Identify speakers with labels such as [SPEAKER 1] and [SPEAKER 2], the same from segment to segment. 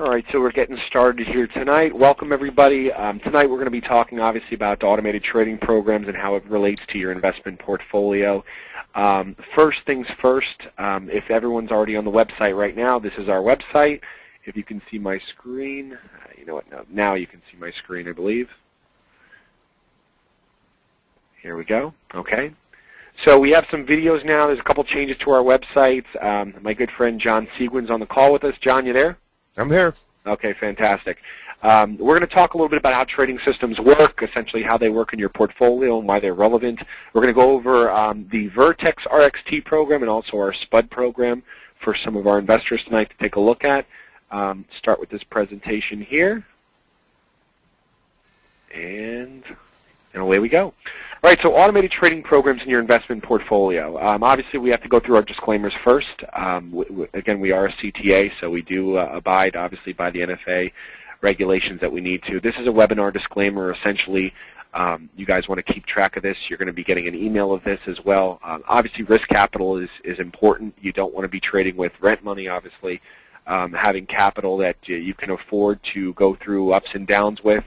[SPEAKER 1] All right, so we're getting started here tonight. Welcome, everybody. Tonight we're going to be talking, obviously, about automated trading programs and how it relates to your investment portfolio. First things first, if everyone's already on the website right now, this is our website. If you can see my screen, you know what, no, now you can see my screen, I believe. Here we go. Okay. So we have some videos now. There's a couple changes to our website. My good friend John Seguin's on the call with us. John, you there?
[SPEAKER 2] I'm here.
[SPEAKER 1] Okay, fantastic. We're going to talk a little bit about how trading systems work, essentially how they work in your portfolio and why they're relevant. We're going to go over the Vertex RXT program and also our Spud program for some of our investors tonight to take a look at. Start with this presentation here. And away we go. All right, so automated trading programs in your investment portfolio. Obviously, we have to go through our disclaimers first. Again, we are a CTA, so we do abide, obviously, by the NFA regulations that we need to. This is a webinar disclaimer. Essentially, you guys want to keep track of this. You're going to be getting an email of this as well. Obviously, risk capital is important. You don't want to be trading with rent money, obviously. Having capital that you can afford to go through ups and downs with.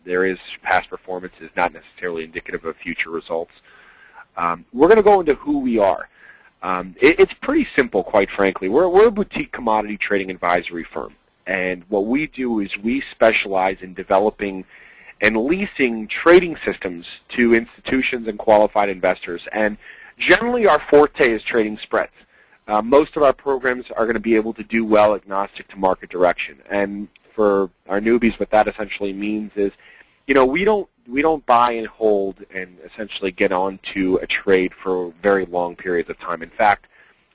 [SPEAKER 1] There is past performance is not necessarily indicative of future results. We're going to go into who we are. It's pretty simple, quite frankly. We're a boutique commodity trading advisory firm, and what we do is we specialize in developing and leasing trading systems to institutions and qualified investors. And generally, our forte is trading spreads. Most of our programs are going to be able to do well agnostic to market direction. And for our newbies, what that essentially means is, you know, we don't buy and hold and essentially get onto a trade for very long periods of time. In fact,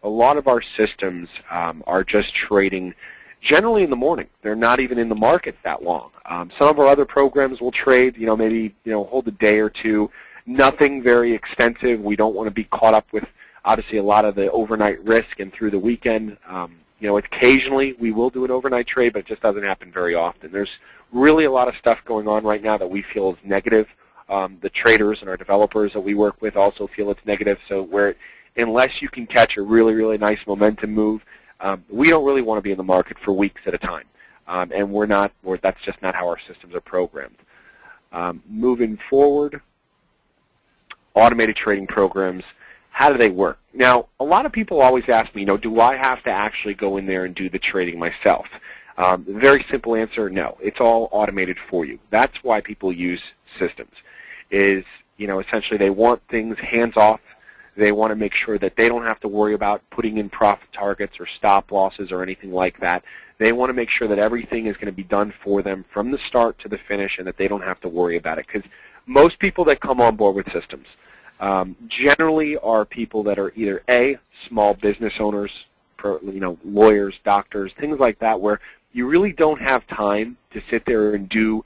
[SPEAKER 1] a lot of our systems are just trading generally in the morning. They're not even in the market that long. Some of our other programs will trade, you know, maybe, you know, hold a day or two. Nothing very extensive. We don't want to be caught up with, obviously, a lot of the overnight risk and through the weekend. You know, occasionally we will do an overnight trade, but it just doesn't happen very often. There's really a lot of stuff going on right now that we feel is negative. The traders and our developers that we work with also feel it's negative. So unless you can catch a really, really nice momentum move, we don't really want to be in the market for weeks at a time. And that's just not how our systems are programmed. Moving forward, automated trading programs. How do they work? Now, a lot of people always ask me, you know, do I have to actually go in there and do the trading myself? Very simple answer, no. It's all automated for you. That's why people use systems. Is, you know, essentially they want things hands-off. They want to make sure that they don't have to worry about putting in profit targets or stop losses or anything like that. They want to make sure that everything is going to be done for them from the start to the finish and that they don't have to worry about it. Because most people that come on board with systems generally are people that are either A, small business owners, you know, lawyers, doctors, things like that, where you really don't have time to sit there and do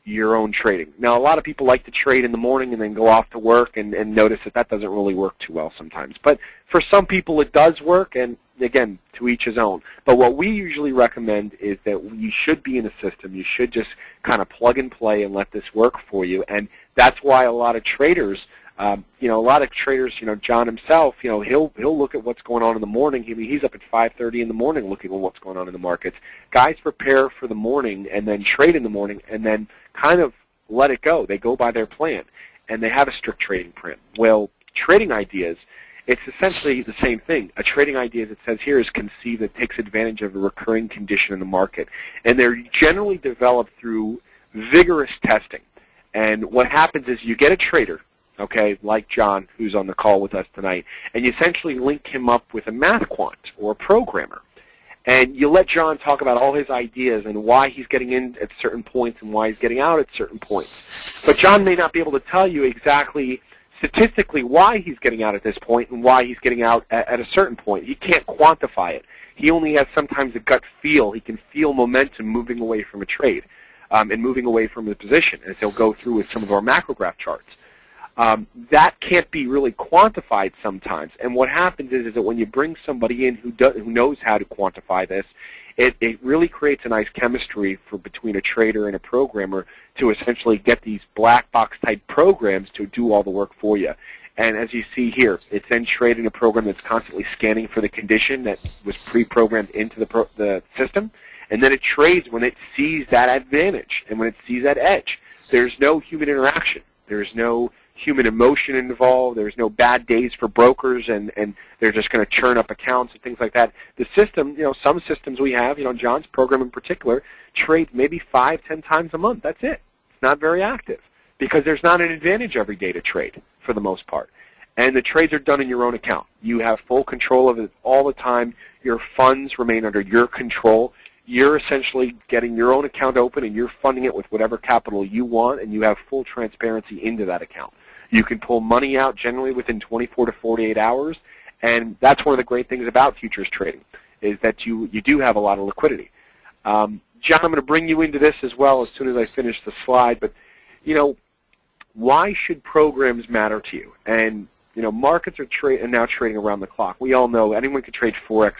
[SPEAKER 1] your own trading. Now, a lot of people like to trade in the morning and then go off to work and notice that doesn't really work too well sometimes. But for some people it does work, and again, to each his own. But what we usually recommend is that you should be in a system. You should just kind of plug and play and let this work for you. And that's why a lot of traders, you know, John himself, you know, he'll look at what's going on in the morning. He's up at 5:30 in the morning looking at what's going on in the markets. Guys prepare for the morning and then trade in the morning and then kind of let it go. They go by their plan, and they have a strict trading plan. Well, trading ideas, it's essentially the same thing. A trading idea, as it says here, is conceived that takes advantage of a recurring condition in the market, and they're generally developed through vigorous testing. And what happens is you get a trader, okay, like John, who's on the call with us tonight, and you essentially link him up with a math quant or a programmer. And you let John talk about all his ideas and why he's getting in at certain points and why he's getting out at certain points. But John may not be able to tell you exactly statistically why he's getting out at this point and why he's getting out at a certain point. He can't quantify it. He only has sometimes a gut feel. He can feel momentum moving away from a trade and moving away from a position, as he'll go through with some of our macrograph charts. That can't be really quantified sometimes, and what happens is that when you bring somebody in who knows how to quantify this, it really creates a nice chemistry between a trader and a programmer to essentially get these black box type programs to do all the work for you. And as you see here, it's then trading a program that's constantly scanning for the condition that was pre-programmed into the system, and then it trades when it sees that advantage and when it sees that edge. There's no human interaction. There's no human emotion involved. There's no bad days for brokers, and they're just going to churn up accounts and things like that. The system, some systems we have, John's program in particular, trades maybe 5-10 times a month. That's it. It's not very active because there's not an advantage every day to trade for the most part. And the trades are done in your own account. You have full control of it all the time. Your funds remain under your control. You're essentially getting your own account open, and you're funding it with whatever capital you want, and you have full transparency into that account. You can pull money out generally within 24 to 48 hours, and that's one of the great things about futures trading, is that you do have a lot of liquidity. John, I'm going to bring you into this as well as soon as I finish the slide, but, why should programs matter to you? And, markets are now trading around the clock. We all know anyone can trade Forex,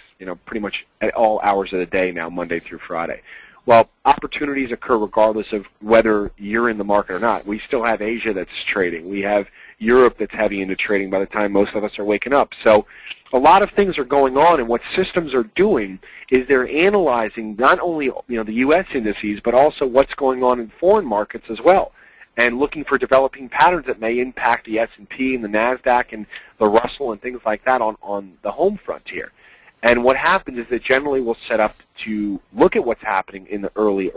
[SPEAKER 1] pretty much at all hours of the day now, Monday through Friday. Well, opportunities occur regardless of whether you're in the market or not. We still have Asia that's trading. We have Europe that's heavy into trading by the time most of us are waking up. So a lot of things are going on, and what systems are doing is they're analyzing not only the U.S. indices, but also what's going on in foreign markets as well, and looking for developing patterns that may impact the S&P and the NASDAQ and the Russell and things like that on the home frontier. And what happens is that generally we'll set up to look at what's happening in the early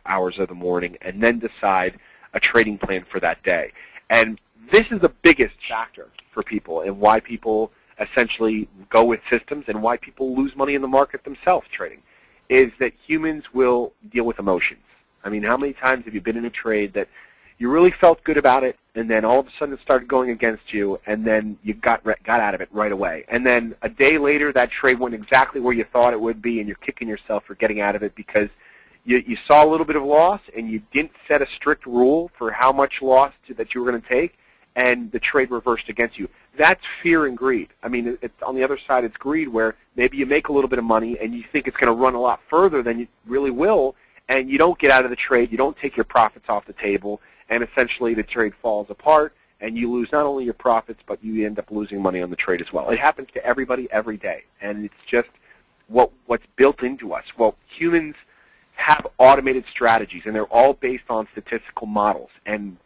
[SPEAKER 1] hours of the morning and then decide a trading plan for that day. And this is the biggest factor for people and why people essentially go with systems and why people lose money in the market themselves trading, is that humans will deal with emotions. I mean, how many times have you been in a trade that you really felt good about it, and then all of a sudden it started going against you, and then you got out of it right away. And then a day later, that trade went exactly where you thought it would be, and you're kicking yourself for getting out of it because you saw a little bit of loss, and you didn't set a strict rule for how much loss that you were going to take, and the trade reversed against you. That's fear and greed. I mean, on the other side, it's greed where maybe you make a little bit of money, and you think it's going to run a lot further than you really will, and you don't get out of the trade, you don't take your profits off the table, and essentially the trade falls apart, and you lose not only your profits, but you end up losing money on the trade as well. It happens to everybody every day, and it's just what's built into us. Well, humans have automated strategies, and they're all based on statistical models, and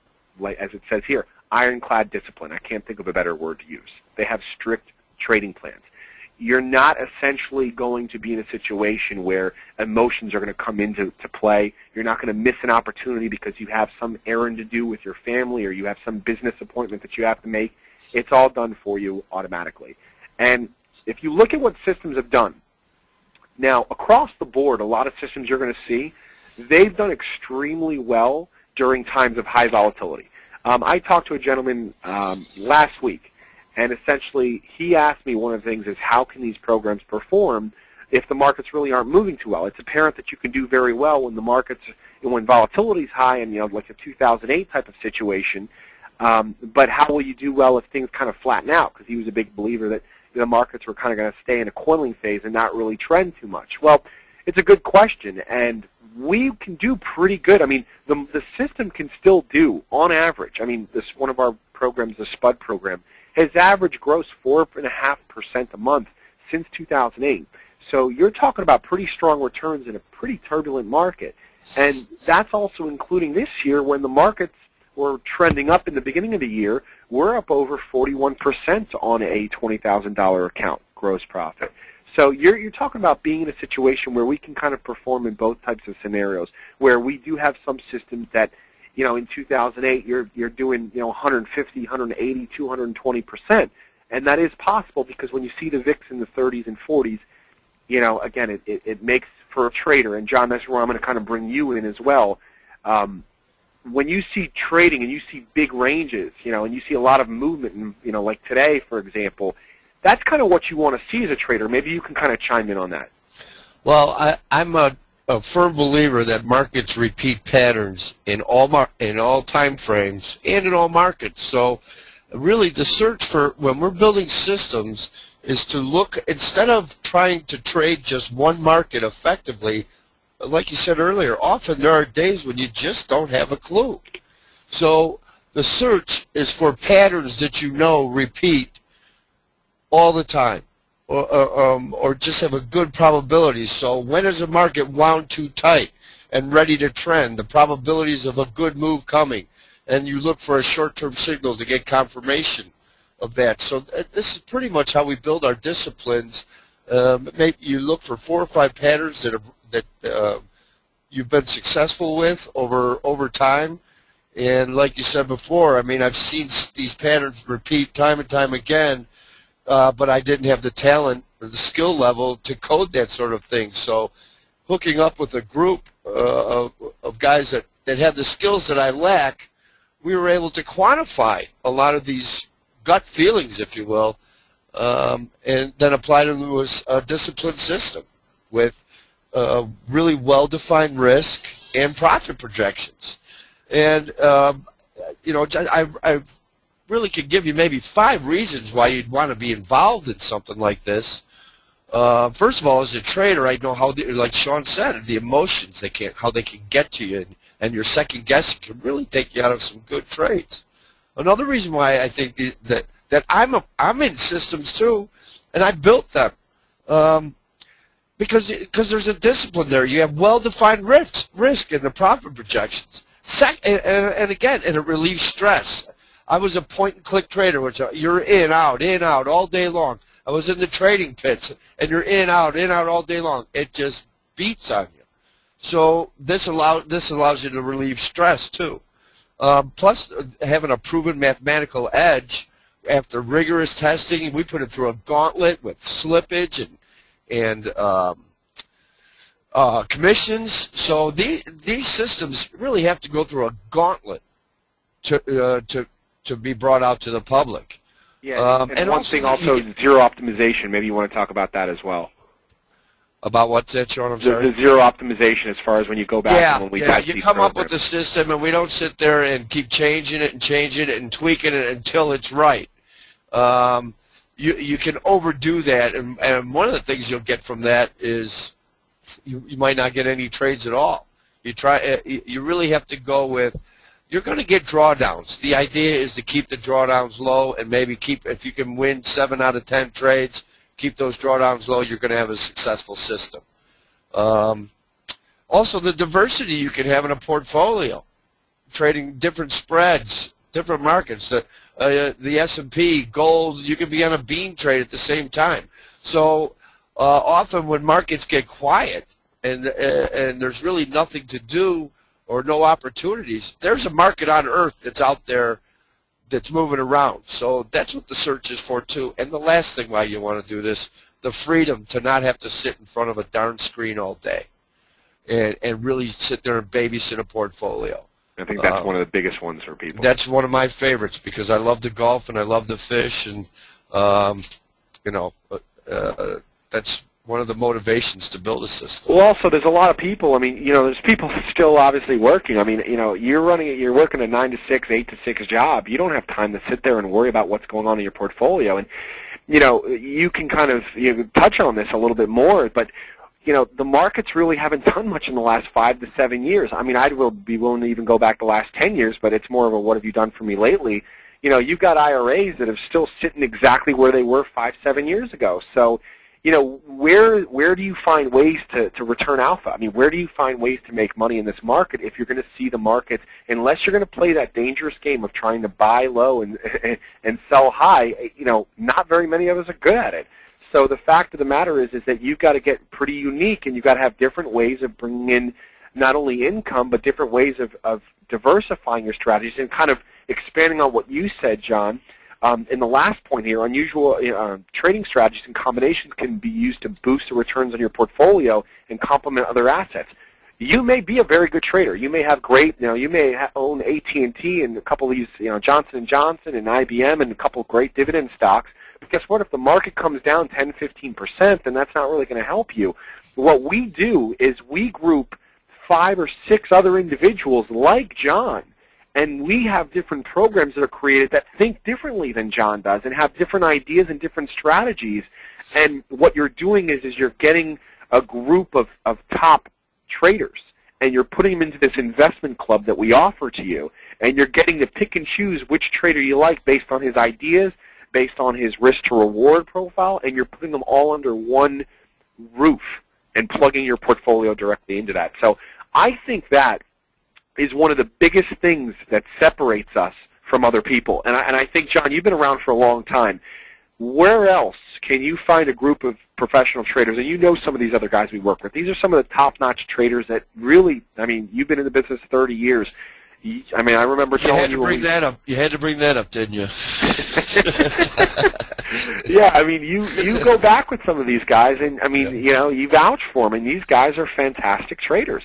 [SPEAKER 1] as it says here, ironclad discipline. I can't think of a better word to use. They have strict trading plans. You're not essentially going to be in a situation where emotions are going to come into play. You're not going to miss an opportunity because you have some errand to do with your family or you have some business appointment that you have to make. It's all done for you automatically. And if you look at what systems have done, now across the board, a lot of systems you're going to see, they've done extremely well during times of high volatility. I talked to a gentleman last week, and essentially, he asked me one of the things is how can these programs perform if the markets really aren't moving too well? It's apparent that you can do very well when the markets, when volatility is high and like a 2008 type of situation. But how will you do well if things kind of flatten out? Because he was a big believer that the markets were kind of going to stay in a coiling phase and not really trend too much. Well, it's a good question, and we can do pretty good. I mean, the system can still do, on average. I mean, this one of our programs, the Spud program, has averaged gross 4.5% a month since 2008. So you're talking about pretty strong returns in a pretty turbulent market. And that's also including this year when the markets were trending up in the beginning of the year. We're up over 41% on a $20,000 account gross profit. So you're talking about being in a situation where we can kind of perform in both types of scenarios, where we do have some systems that, in 2008, you're doing, 150, 180, 220%, and that is possible because when you see the VIX in the 30s and 40s, again, it makes for a trader, and John, that's where I'm going to kind of bring you in as well. When you see trading and you see big ranges, and you see a lot of movement, and, like today, for example, that's kind of what you want to see as a trader. Maybe you can kind of chime in on that.
[SPEAKER 2] Well, I'm a firm believer that markets repeat patterns in all time frames and in all markets. So really the search for when we're building systems is to look, instead of trying to trade just one market effectively, like you said earlier, often there are days when you just don't have a clue. So the search is for patterns that repeat all the time. or just have a good probability. So when is the market wound too tight and ready to trend, the probabilities of a good move coming, and you look for a short-term signal to get confirmation of that. So this is pretty much how we build our disciplines. Maybe you look for 4 or 5 patterns that you've been successful with over time. And like you said before, I mean, I've seen these patterns repeat time and time again, but I didn't have the talent or the skill level to code that sort of thing. So hooking up with a group of guys that have the skills that I lack, we were able to quantify a lot of these gut feelings, if you will, and then apply them to a disciplined system with really well-defined risk and profit projections. And, you know, I really could give you maybe 5 reasons why you'd want to be involved in something like this. First of all, as a trader, I know how, like Sean said, the emotions how they can get to you, and your second guessing can really take you out of some good trades. Another reason why I think that I'm in systems too, and I built them because there's a discipline there. You have well-defined risk in the profit projections. And again, and it relieves stress. I was a point-and-click trader, which you're in, out all day long. I was in the trading pits, and you're in, out all day long. It just beats on you. So this allows you to relieve stress too. Plus, having a proven mathematical edge after rigorous testing, we put it through a gauntlet with slippage and commissions. So these systems really have to go through a gauntlet to be brought out to the public.
[SPEAKER 1] Yeah, and one thing also, zero optimization. Maybe you want to talk about that as well.
[SPEAKER 2] About what's that, Sean? I'm sorry.
[SPEAKER 1] The zero optimization, as far as when you go back and when we
[SPEAKER 2] you come up with a system, and we don't sit there and keep changing it and tweaking it until it's right. You can overdo that, and one of the things you'll get from that is you might not get any trades at all. You really have to go with, you're going to get drawdowns. The idea is to keep the drawdowns low, and maybe if you can win 7 out of 10 trades, keep those drawdowns low, you're going to have a successful system. Also, the diversity you can have in a portfolio, trading different spreads, different markets. The S&P, gold, you can be on a bean trade at the same time. So often when markets get quiet and there's really nothing to do or no opportunities, there's a market on earth that's out there that's moving around. So that's what the search is for too. And the last thing why you want to do this, the freedom to not have to sit in front of a darn screen all day and really sit there and babysit a portfolio.
[SPEAKER 1] I think that's one of the biggest ones for people.
[SPEAKER 2] That's one of my favorites because I love to golf and I love to fish, and you know, that's one of the motivations to build a system.
[SPEAKER 1] Well, also, there's a lot of people. I mean, you know, there's people still obviously working. I mean, you know, you're working a 9 to 6, 8 to 6 job. You don't have time to sit there and worry about what's going on in your portfolio. And you know, you can kind of touch on this a little bit more, but you know, the markets really haven't done much in the last 5 to 7 years. I mean, I'd be willing to even go back the last 10 years, but it's more of a what have you done for me lately. You know, you've got IRAs that are still sitting exactly where they were 5, 7 years ago. So, you know, where do you find ways to return alpha? I mean, where do you find ways to make money in this market if you're going to see the markets, unless you're going to play that dangerous game of trying to buy low and sell high, you know, not very many of us are good at it. So the fact of the matter is that you've got to get pretty unique, and you've got to have different ways of bringing in not only income, but different ways of diversifying your strategies and kind of expanding on what you said, John. In the last point here, unusual trading strategies and combinations can be used to boost the returns on your portfolio and complement other assets. You may be a very good trader. You may have great, you may own AT&T and a couple of these, Johnson & Johnson and IBM and a couple of great dividend stocks. But guess what? If the market comes down 10, 15%, then that's not really going to help you. What we do is we group 5 or 6 other individuals like John, and we have different programs that are created that think differently than John does and have different ideas and different strategies. And what you're doing is you're getting a group of top traders, and you're putting them into this investment club that we offer to you, and you're getting to pick and choose which trader you like based on his ideas, based on his risk to reward profile, and you're putting them all under one roof and plugging your portfolio directly into that. So I think that is one of the biggest things that separates us from other people. And I think, John, you've been around for a long time. Where else can you find a group of professional traders, and you know some of these other guys we work with. These are some of the top-notch traders that really, I mean, you've been in the business 30 years. I mean, I remember telling you.
[SPEAKER 2] You had to bring that up, didn't you?
[SPEAKER 1] Yeah, I mean, you go back with some of these guys, and, I mean, you know, you vouch for them, and these guys are fantastic traders.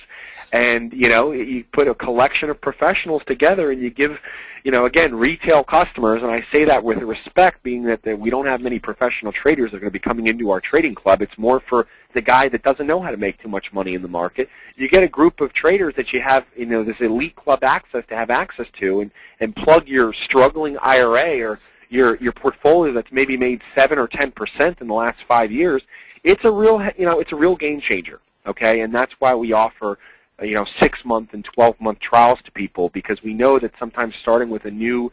[SPEAKER 1] And, you know, you put a collection of professionals together and you give, you know, again, retail customers, and I say that with respect, being that we don't have many professional traders that are going to be coming into our trading club. It's more for the guy that doesn't know how to make too much money in the market. You get a group of traders that you have, you know, this elite club access to have access to, and plug your struggling IRA or your portfolio that's maybe made 7 or 10% in the last 5 years. It's a real, you know, it's a real game changer, okay? And that's why we offer, you know, 6-month and 12-month trials to people, because we know that sometimes starting with a new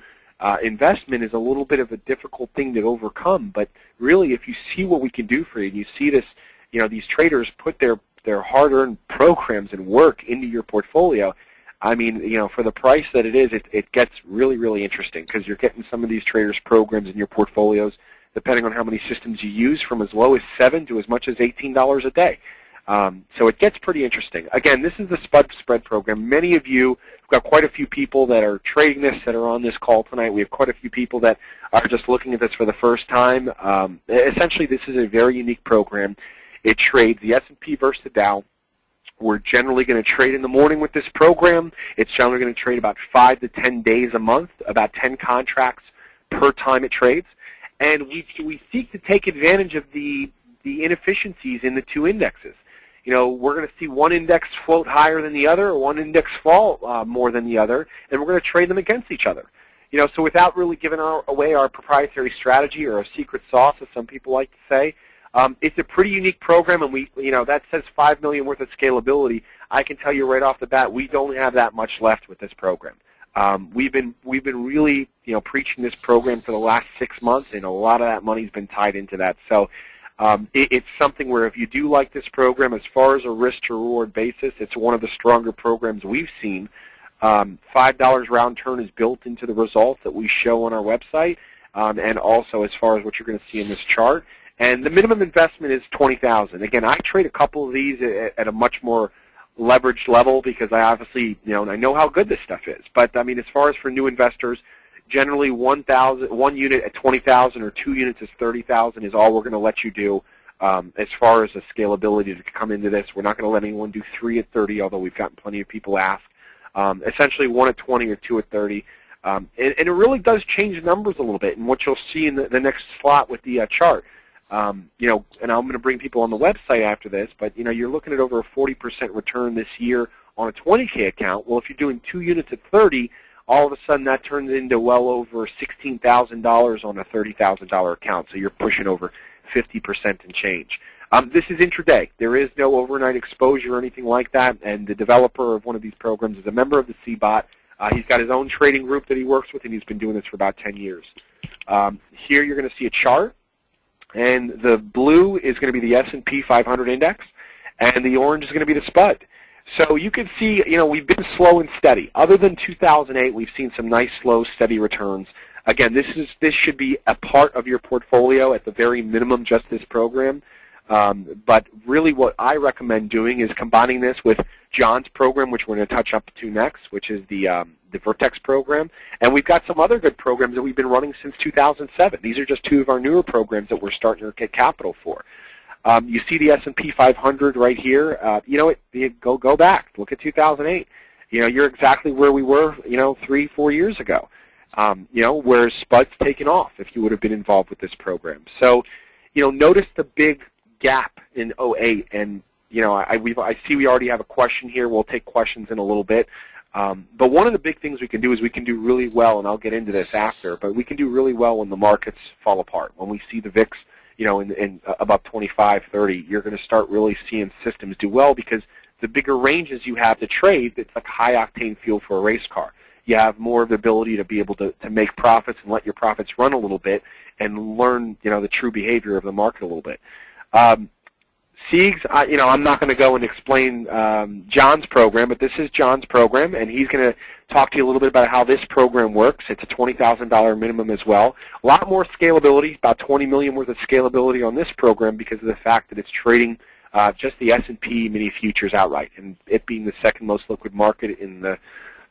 [SPEAKER 1] investment is a little bit of a difficult thing to overcome. But really, if you see what we can do for you, and you see this, you know, these traders put their hard-earned programs and work into your portfolio, I mean, you know, for the price that it is, it gets really, really interesting, because you're getting some of these traders' programs in your portfolios, depending on how many systems you use, from as low as $7 to as much as $18 a day. So it gets pretty interesting. Again, this is the Spud Spread program. Many of you, we've got quite a few people that are trading this that are on this call tonight. We have quite a few people that are just looking at this for the first time. Essentially, this is a very unique program. It trades the S&P versus the Dow. We're generally going to trade in the morning with this program. It's generally going to trade about 5 to 10 days a month, about 10 contracts per time it trades. And we seek to take advantage of the inefficiencies in the two indexes. You know, we're going to see one index float higher than the other, or one index fall more than the other, and we're going to trade them against each other. You know, so without really giving away our proprietary strategy or our secret sauce, as some people like to say, it's a pretty unique program, and you know, that says $5 million worth of scalability. I can tell you right off the bat, we don't have that much left with this program. We've been really, you know, preaching this program for the last 6 months, and a lot of that money's been tied into that. So it's something where if you do like this program, as far as a risk-to-reward basis, it's one of the stronger programs we've seen. $5 round turn is built into the results that we show on our website, and also as far as what you're going to see in this chart. And the minimum investment is $20,000. Again, I trade a couple of these at a much more leveraged level, because I obviously, you know, and I know how good this stuff is. But I mean, as far as for new investors, generally one unit at $20,000 or 2 units is $30,000 is all we're going to let you do. As far as the scalability to come into this, we're not going to let anyone do 3 at 30, although we've gotten plenty of people ask. Essentially 1 at 20 or 2 at 30. And it really does change the numbers a little bit, and what you'll see in the next slot with the chart. You know, and I'm going to bring people on the website after this, but, you know, you're looking at over a 40% return this year on a 20K account. Well, if you're doing 2 units at 30, all of a sudden that turns into well over $16,000 on a $30,000 account. So you're pushing over 50% and change. This is intraday. There is no overnight exposure or anything like that, and the developer of one of these programs is a member of the CBOT. He's got his own trading group that he works with, and he's been doing this for about 10 years. Here you're going to see a chart. And the blue is going to be the S&P 500 index, and the orange is going to be the Spud. So you can see, you know, we've been slow and steady. Other than 2008, we've seen some nice, slow, steady returns. Again, this should be a part of your portfolio at the very minimum, just this program. But really what I recommend doing is combining this with John's program, which we're going to touch up to next, which is the Vertex program. And we've got some other good programs that we've been running since 2007. These are just 2 of our newer programs that we're starting to get capital for. You see the S&P 500 right here. You know, go back. Look at 2008. You know, you're exactly where we were, you know, 3-4 years ago. You know, where Spud's taken off if you would have been involved with this program. So, you know, notice the big gap in 08. And, you know, I see we already have a question here. We'll take questions in a little bit. But one of the big things we can do is we can do really well, and I'll get into this after, but we can do really well when the markets fall apart. When we see the VIX, you know, in above 25, 30, you're going to start really seeing systems do well, because the bigger ranges you have to trade, it's like high-octane fuel for a race car. you have more of the ability to be able to make profits and let your profits run a little bit and learn, the true behavior of the market a little bit. Siegs, I'm not going to go and explain John's program, but this is John's program, and he's going to talk to you a little bit about how this program works. It's a $20,000 minimum as well. A lot more scalability, about $20 million worth of scalability on this program because of the fact that it's trading just the S&P mini futures outright, and it being the second most liquid market in the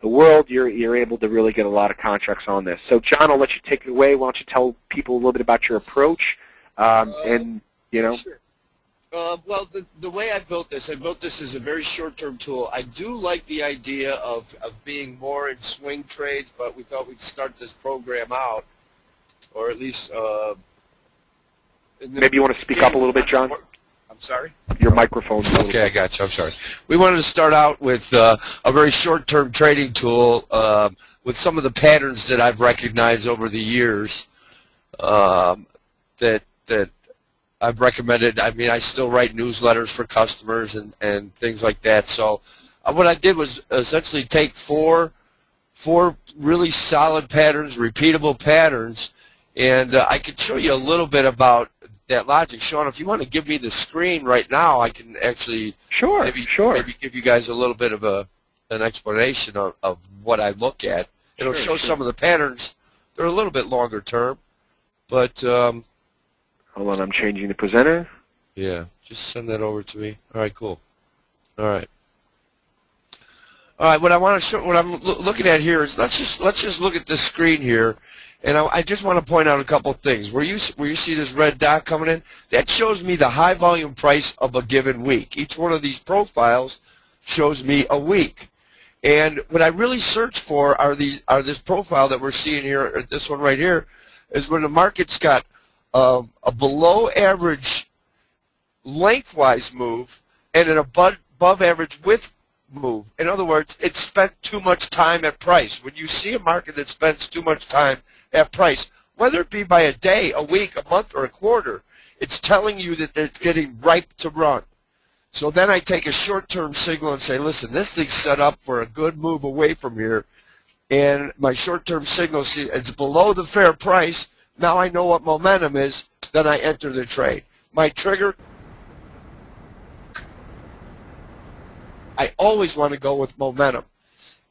[SPEAKER 1] world, you're able to really get a lot of contracts on this. So, John, I'll let you take it away. Why don't you tell people a little bit about your approach,
[SPEAKER 2] Sure. Well, the way I built this as a very short-term tool. I do like the idea of being more in swing trades, but we thought we'd start this program out, or at least...
[SPEAKER 1] Maybe you want to speak up a little bit, John?
[SPEAKER 2] I'm sorry?
[SPEAKER 1] Your microphone's
[SPEAKER 2] okay, I got you. I'm sorry. We wanted to start out with a very short-term trading tool with some of the patterns that I've recognized over the years that I've recommended. I mean, I still write newsletters for customers and things like that. So what I did was essentially take four really solid patterns, repeatable patterns, and I could show you a little bit about that logic. Sean, if you want to give me the screen right now, I can actually maybe give you guys a little bit of an explanation of what I look at. It'll show some of the patterns. They're a little bit longer term, but
[SPEAKER 1] hold on, I'm changing the presenter.
[SPEAKER 2] Yeah, just send that over to me. All right, cool. All right. What I want to show, what I'm looking at here is let's just look at this screen here, and I just want to point out a couple of things. Where you see this red dot coming in, that shows me the high volume price of a given week. Each one of these profiles shows me a week, and what I really search for are this profile that we're seeing here, or this one right here, is when the market's got a below average lengthwise move and an above average width move. In other words, it spent too much time at price. When you see a market that spends too much time at price, whether it be by a day, a week, a month, or a quarter, it's telling you that it's getting ripe to run. So then I take a short-term signal and say, listen, this thing's set up for a good move away from here, and my short-term signal, see, it's below the fair price. Now I know what momentum is, then I enter the trade. My trigger, I always want to go with momentum.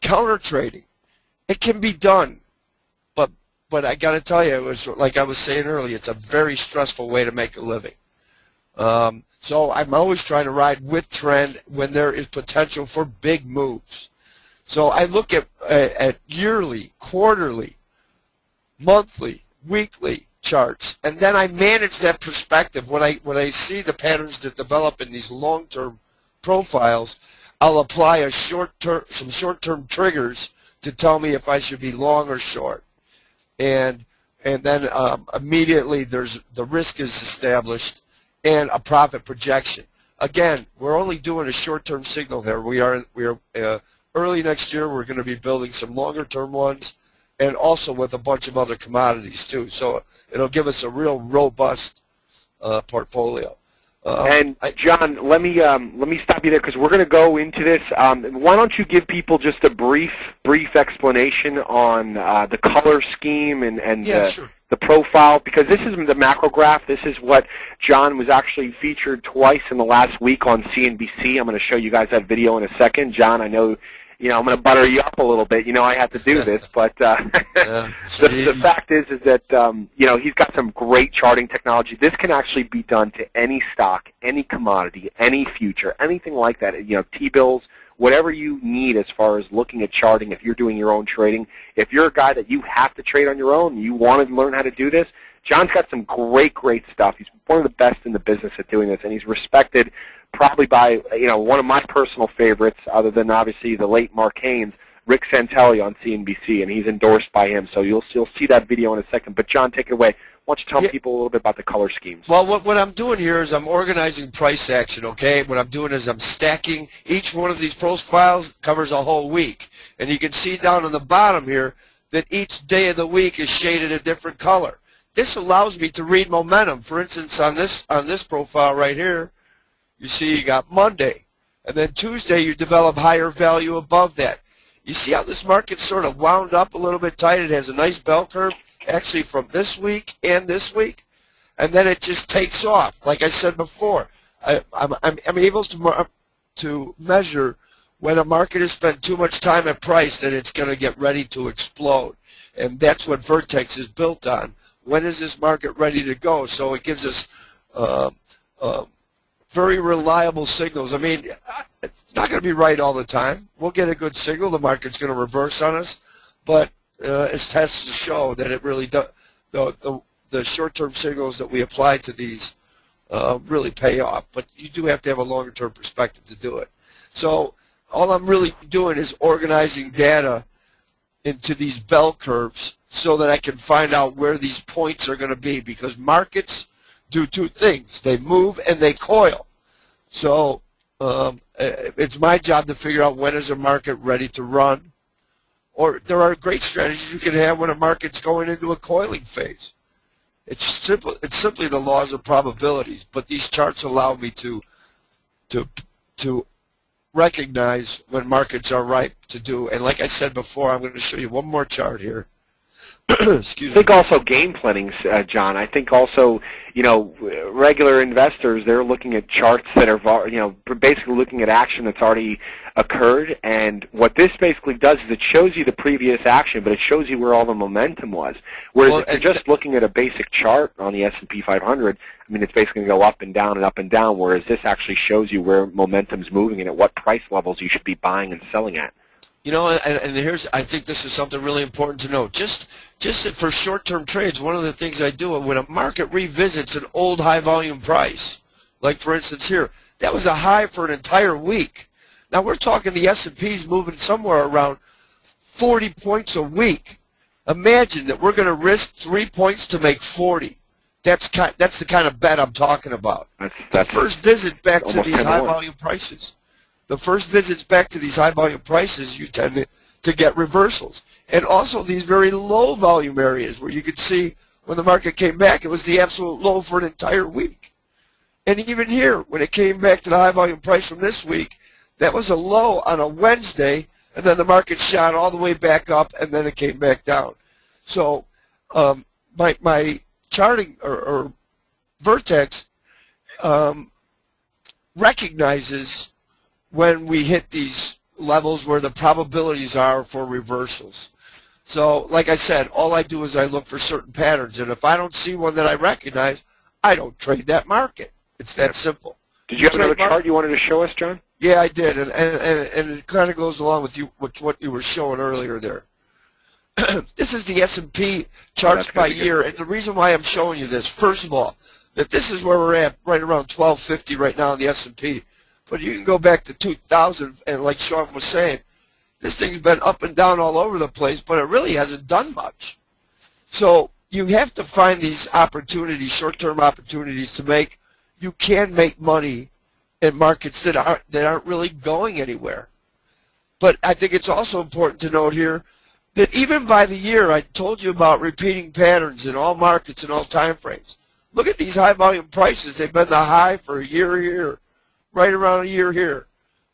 [SPEAKER 2] Counter trading, it can be done, but I got to tell you, it was like I was saying earlier, it's a very stressful way to make a living. So I'm always trying to ride with trend when there is potential for big moves. So I look at yearly, quarterly, monthly, weekly charts, and then I manage that perspective. When I see the patterns that develop in these long-term profiles, I'll apply some short-term triggers to tell me if I should be long or short, and then immediately the risk is established and a profit projection. Again, we're only doing a short-term signal here. We are early next year. We're going to be building some longer-term ones, and also with a bunch of other commodities too. So it'll give us a real robust portfolio.
[SPEAKER 1] And John, let me stop you there because we're going to go into this. Why don't you give people just a brief explanation on the color scheme and the profile, because this is the macro graph. This is what John was actually featured twice in the last week on CNBC. I'm going to show you guys that video in a second. John, I know, I'm going to butter you up a little bit. I have to do this, but the fact is that, he's got some great charting technology. This can actually be done to any stock, any commodity, any future, anything like that. T-bills, whatever you need as far as looking at charting. If you're doing your own trading, if you're a guy that you have to trade on your own, and you want to learn how to do this, John's got some great stuff. He's one of the best in the business at doing this, and he's respected probably by, one of my personal favorites, other than obviously the late Mark Haynes, Rick Santelli on CNBC, and he's endorsed by him. So you'll see that video in a second. But John, take it away. Why don't you tell people a little bit about the color schemes?
[SPEAKER 2] Well, what I'm doing here is I'm organizing price action, okay? What I'm doing is I'm stacking. Each one of these profiles covers a whole week. And you can see down on the bottom here that each day of the week is shaded a different color. This allows me to read momentum. For instance, on this profile right here, you see you got Monday. And then Tuesday you develop higher value above that. You see how this market's sort of wound up a little bit tight? It has a nice bell curve, actually, from this week and this week, and then it just takes off. Like I said before, I'm able to measure when a market has spent too much time at price that it's going to get ready to explode. And that's what Vertex is built on. When is this market ready to go? So it gives us very reliable signals. I mean, it's not going to be right all the time. We'll get a good signal. The market's going to reverse on us. But it's tests to show that it really does. The short-term signals that we apply to these really pay off. But you do have to have a longer-term perspective to do it. So all I'm really doing is organizing data into these bell curves so that I can find out where these points are going to be, because markets do two things. They move and they coil. So it's my job to figure out when is a market ready to run. Or there are great strategies you can have when a market's going into a coiling phase. It's simply the laws of probabilities, but these charts allow me to recognize when markets are ripe to do. And like I said before, I'm going to show you one more chart here. Excuse me.
[SPEAKER 1] I think also game planning, John. I think also, regular investors, they're looking at charts that are, basically looking at action that's already occurred. And what this basically does is it shows you the previous action, but it shows you where all the momentum was. Whereas if you're just looking at a basic chart on the S&P 500, I mean, it's basically going to go up and down and up and down, whereas this actually shows you where momentum's moving and at what price levels you should be buying and selling at.
[SPEAKER 2] And I think this is something really important to know. Just for short-term trades, one of the things I do when a market revisits an old high-volume price, like for instance here, that was a high for an entire week. Now we're talking the S&P's moving somewhere around 40 points a week. Imagine that we're going to risk 3 points to make 40. That's the kind of bet I'm talking about. The first visit back to these high-volume prices. The first visits back to these high-volume prices, you tend to get reversals. And also these very low-volume areas where you could see when the market came back, it was the absolute low for an entire week. And even here, when it came back to the high-volume price from this week, that was a low on a Wednesday, and then the market shot all the way back up, and then it came back down. So my charting or Vertex recognizes when we hit these levels where the probabilities are for reversals. So, like I said, all I do is I look for certain patterns, and if I don't see one that I recognize, I don't trade that market. It's that simple.
[SPEAKER 1] Did you have another chart you wanted to show us, John?
[SPEAKER 2] Yeah, I did, and it kind of goes along with what you were showing earlier there. This is the S&P charts by year, and the reason why I'm showing you this, first of all, that this is where we're at, right around 1250 right now in the S&P. But you can go back to 2000, and like Sean was saying, this thing's been up and down all over the place, but it really hasn't done much. So you have to find these opportunities, short-term opportunities to make. You can make money in markets that aren't really going anywhere. But I think it's also important to note here that even by the year, I told you about repeating patterns in all markets and all time frames. Look at these high-volume prices. They've been the high for a year here. Right around a year here,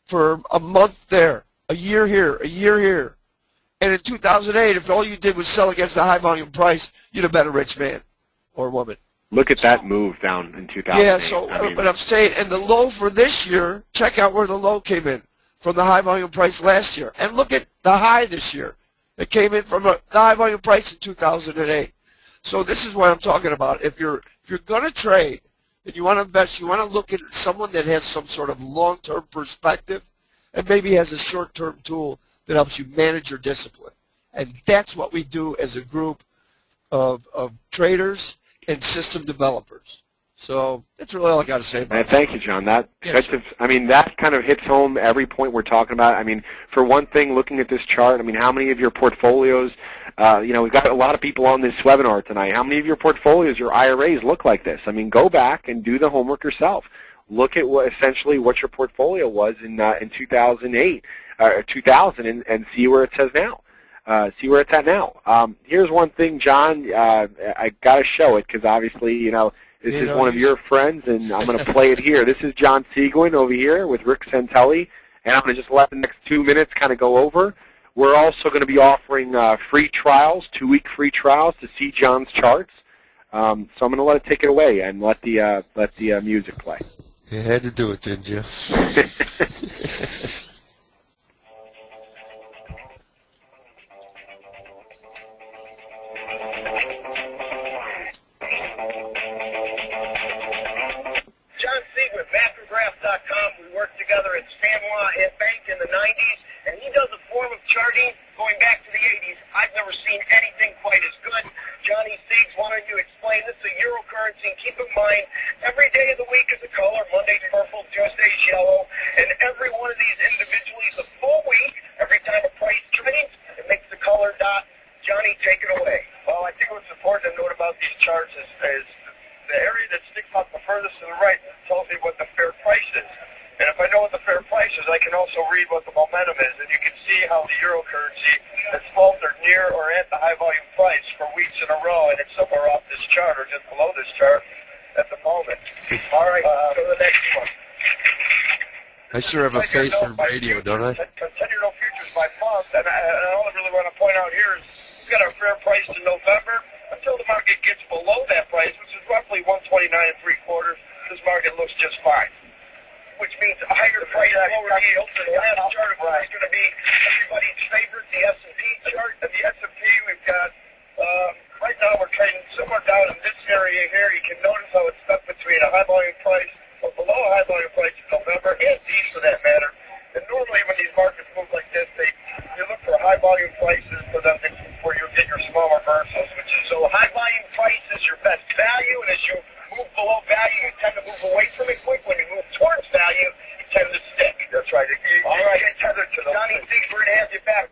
[SPEAKER 2] for a month there, a year here, a year here. And in 2008, if all you did was sell against the high-volume price, you'd have been a rich man or woman.
[SPEAKER 1] Look at that move down in 2008.
[SPEAKER 2] Yeah, so, but I'm saying, and the low for this year, check out where the low came in from the high-volume price last year. And look at the high this year. It came in from the high-volume price in 2008. So this is what I'm talking about. If you're going to trade, and you want to invest, you want to look at someone that has some sort of long-term perspective and maybe has a short-term tool that helps you manage your discipline. And that's what we do as a group of traders and system developers. So that's really all I got to say about it.
[SPEAKER 1] Thank you, John. That kind of hits home every point we're talking about. I mean, for one thing, looking at this chart, I mean, how many of your portfolios, we've got a lot of people on this webinar tonight. How many of your portfolios, your IRAs, look like this? I mean, go back and do the homework yourself. Look at essentially what your portfolio was in 2008 or 2000 and see where it says now. See where it's at now. Here's one thing, John. I got to show it because obviously, this is one of your friends, and I'm going to play it here. This is John Seguin over here with Rick Santelli, and I'm going to just let the next 2 minutes kind of go over We're also going to be offering free trials, 2-week free trials to see John's charts. So I'm going to let it take it away and let the music play.
[SPEAKER 2] You had to do it, didn't you?
[SPEAKER 3] John Sieg with MapandGraph.com. We worked together at Stanwa Bank in the 90s, and he does a form of charting going back to the 80s. I've never seen anything quite as good. Johnny Siegs, why don't you explain? This is a euro currency, and keep in mind, every day of the week is a color. Monday's purple, Tuesday's yellow, and every one of these individually is a full week. Every time a price trades, it makes the color dot. Johnny, take it away. Well, I think what's important to note about these charts is the area that sticks out the furthest to the right tells me what the fair price is. And if I know what the fair price is, I can also read what the momentum is. And you can see how the euro currency has faltered near or at the high volume price for weeks in a row, and it's somewhere off this chart or just below this chart at the moment. All right, go to the next one.
[SPEAKER 2] I sure have a face for radio, don't I?
[SPEAKER 3] 10-year note futures by month, and all I really want to point out here is we've got our fair price in November. Until the market gets below that price, which is roughly 129 3/4, this market looks just fine. Which means a higher price, lower yield. So the last chart of course is going to be everybody's favorite, the S&P chart. And the S&P, we've got, right now we're trading somewhere down in this area here. You can notice how it's stuck between a high volume price or below a high volume price in November, and these for that matter. And normally when these markets move like this, you look for high volume prices for them where you'll get your small reversals, which is, so high volume price is your best value, and as you move below value, you tend to move away from it quick. When you move towards value, you tend to stick. That's right. All right, get tethered to those. Johnny Siegs, we're going to have you back.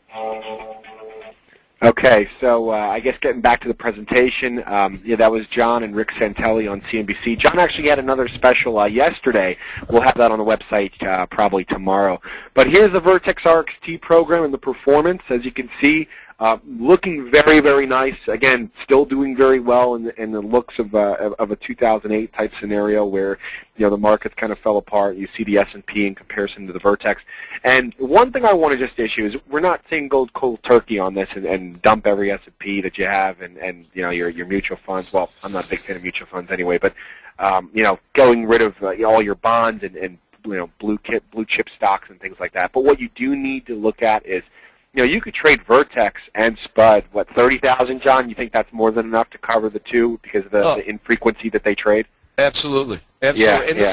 [SPEAKER 1] Okay, so I guess getting back to the presentation, yeah, that was John and Rick Santelli on CNBC. John actually had another special yesterday. We'll have that on the website probably tomorrow. But here's the Vertex RXT program and the performance. As you can see, looking very, very nice. Again, still doing very well in the looks of a 2008 type scenario where the markets kind of fell apart. You see the S&P in comparison to the Vertex. And one thing I want to just issue is we're not saying go cold turkey on this and dump every S&P that you have and your mutual funds. Well, I'm not a big fan of mutual funds anyway, but going rid of all your bonds and blue chip stocks and things like that. But what you do need to look at is you could trade Vertex and Spud. What, 30,000, John? You think that's more than enough to cover the two because of the infrequency that they trade?
[SPEAKER 2] Absolutely.
[SPEAKER 1] Yeah,
[SPEAKER 2] and the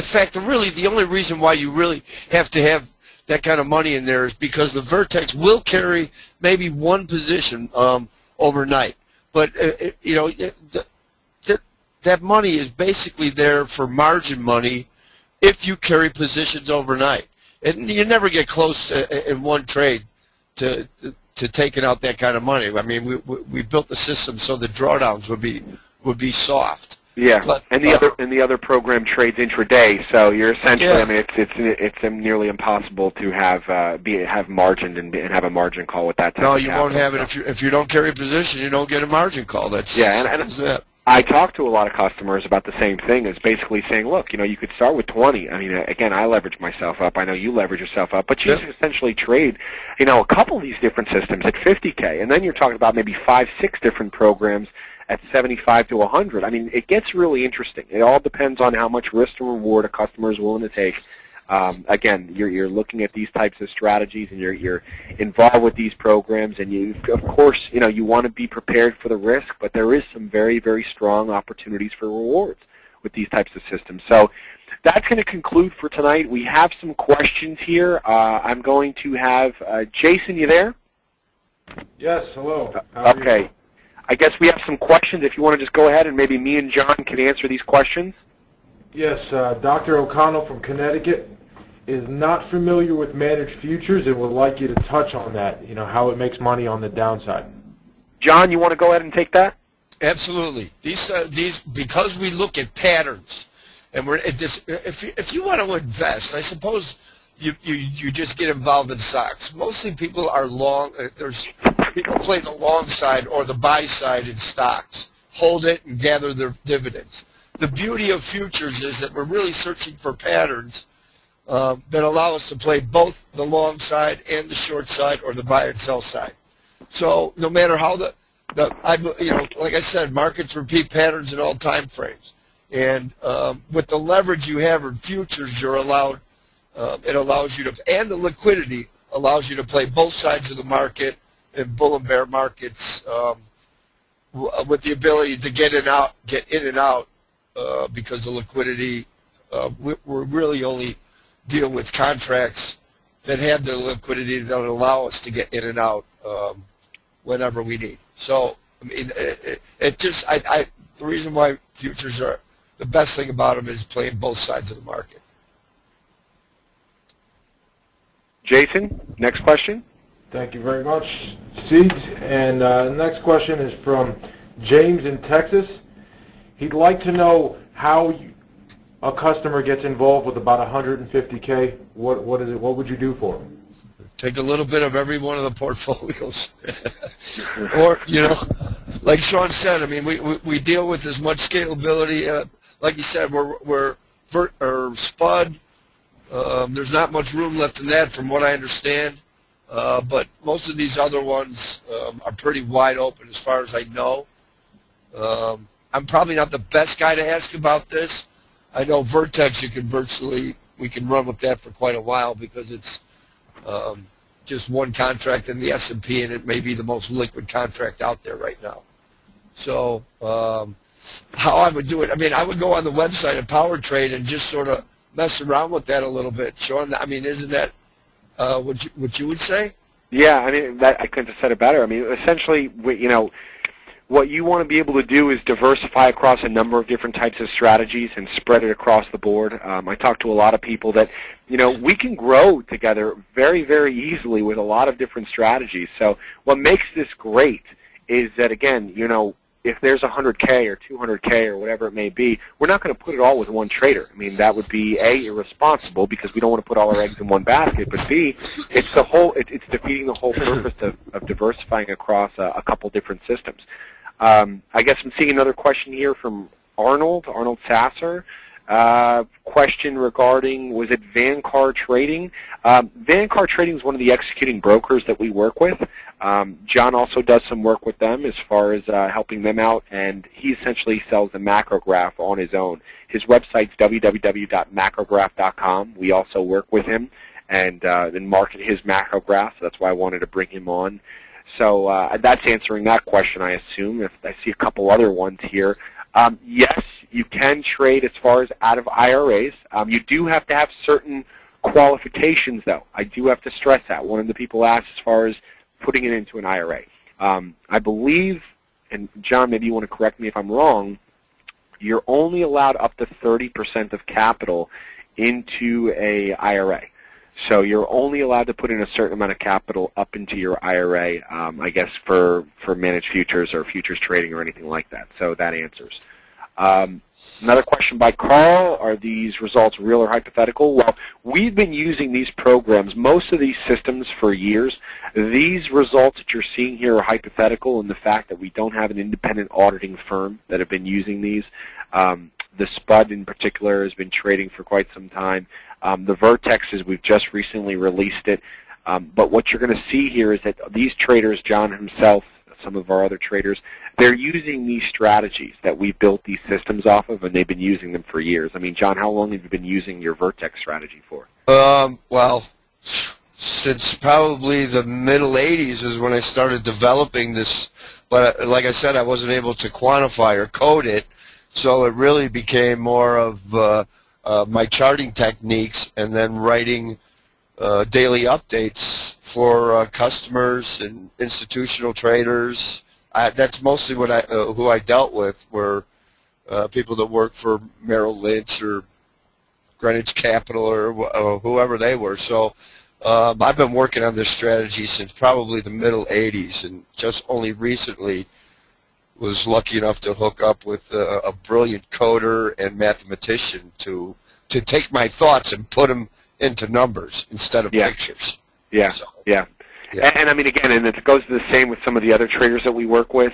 [SPEAKER 2] fact that really the only reason why you really have to have that kind of money in there is because the Vertex will carry maybe one position overnight, but that money is basically there for margin money if you carry positions overnight, and you never get close in one trade to taking out that kind of money. I mean, we built the system so the drawdowns would be soft.
[SPEAKER 1] Yeah,
[SPEAKER 2] but,
[SPEAKER 1] and the other program trades intraday, so you're essentially. Yeah. I mean, it's nearly impossible to have margined and have a margin call with that type of
[SPEAKER 2] capital. Won't have it if you don't carry a position. You don't get a margin call. That's that.
[SPEAKER 1] I talk to a lot of customers about the same thing. Is basically saying, look, you could start with 20. I mean, again, I leverage myself up. I know you leverage yourself up, but you essentially trade, a couple of these different systems at 50K, and then you're talking about maybe 5, 6 different programs at 75 to 100. I mean, it gets really interesting. It all depends on how much risk and reward a customer is willing to take. Again, you're looking at these types of strategies, and you're involved with these programs, and of course, you want to be prepared for the risk, but there is some very, very strong opportunities for rewards with these types of systems. So that's going to conclude for tonight. We have some questions here. I'm going to have Jason, you there?
[SPEAKER 4] Yes, hello.
[SPEAKER 1] Okay. I guess we have some questions. If you want to just go ahead and maybe me and John can answer these questions.
[SPEAKER 4] Yes, Dr. O'Connell from Connecticut is not familiar with managed futures and would like you to touch on that, how it makes money on the downside.
[SPEAKER 1] John, you want to go ahead and take that?
[SPEAKER 2] Absolutely. These because we look at patterns, and we're at this. If you want to invest, I suppose you just get involved in stocks. Mostly people are long. People play the long side or the buy side in stocks, hold it and gather their dividends. The beauty of futures is that we're really searching for patterns that allow us to play both the long side and the short side, or the buy and sell side. So no matter how like I said, markets repeat patterns in all time frames, and with the leverage you have in futures, you're allowed. It allows you to, and the liquidity allows you to play both sides of the market in bull and bear markets, with the ability to get in and out, because the liquidity. We really only deal with contracts that have the liquidity that would allow us to get in and out whenever we need. So, I mean, the reason why futures are the best thing about them is playing both sides of the market.
[SPEAKER 1] Jason, next question.
[SPEAKER 4] Thank you very much, Seeds. And next question is from James in Texas. He'd like to know how a customer gets involved with about 150K. What is it? What would you do for them?
[SPEAKER 2] Take a little bit of every one of the portfolios. Or, like Sean said, I mean, we deal with as much scalability. Like you said, we're Spud. There's not much room left in that from what I understand. But most of these other ones are pretty wide open as far as I know. I'm probably not the best guy to ask about this. I know Vertex, we can run with that for quite a while, because it's just one contract in the S&P, and it may be the most liquid contract out there right now. So how I would do it, I mean, I would go on the website of Power Trade and just sort of mess around with that a little bit. Sean, I mean, isn't that what you would say?
[SPEAKER 1] Yeah, I mean, I couldn't have said it better. I mean, essentially, what you want to be able to do is diversify across a number of different types of strategies and spread it across the board. I talk to a lot of people that, we can grow together very, very easily with a lot of different strategies. So what makes this great is that, again, if there's 100K or 200K or whatever it may be, we're not going to put it all with one trader. I mean, that would be, A, irresponsible, because we don't want to put all our eggs in one basket, but B, it's defeating the whole purpose of diversifying across a couple different systems. I guess I'm seeing another question here from Arnold Sasser. Question regarding, was it Vancar Trading? Vancar Trading is one of the executing brokers that we work with. John also does some work with them as far as helping them out, and he essentially sells the macrograph on his own. His website's www.macrograph.com. We also work with him and then market his macrograph, so that's why I wanted to bring him on. So that's answering that question, I assume. If I see a couple other ones here. Yes, you can trade as far as out of IRAs. You do have to have certain qualifications, though. I do have to stress that. One of the people asked as far as putting it into an IRA. I believe, and John, maybe you want to correct me if I'm wrong, you're only allowed up to 30% of capital into a IRA. So you're only allowed to put in a certain amount of capital up into your IRA, I guess, for managed futures or futures trading or anything like that. So that answers. Another question by Carl, are these results real or hypothetical? Well, we've been using these programs, most of these systems, for years. These results that you're seeing here are hypothetical in the fact that we don't have an independent auditing firm that have been using these. The Spud in particular has been trading for quite some time. The Vertex is we've just recently released it. But what you're going to see here is that these traders, John himself, some of our other traders, they're using these strategies that we built these systems off of, and they've been using them for years. I mean, John, how long have you been using your Vertex strategy for?
[SPEAKER 2] Well, since probably the middle 80s is when I started developing this. But like I said, I wasn't able to quantify or code it, so it really became more of my charting techniques and then writing daily updates for customers and institutional traders. That's mostly what who I dealt with, were people that work for Merrill Lynch or Greenwich Capital or whoever they were. So I've been working on this strategy since probably the middle 80s, and just only recently was lucky enough to hook up with a brilliant coder and mathematician to take my thoughts and put them into numbers instead of pictures.
[SPEAKER 1] Yeah,
[SPEAKER 2] so,
[SPEAKER 1] yeah. And I mean, again, and it goes the same with some of the other traders that we work with.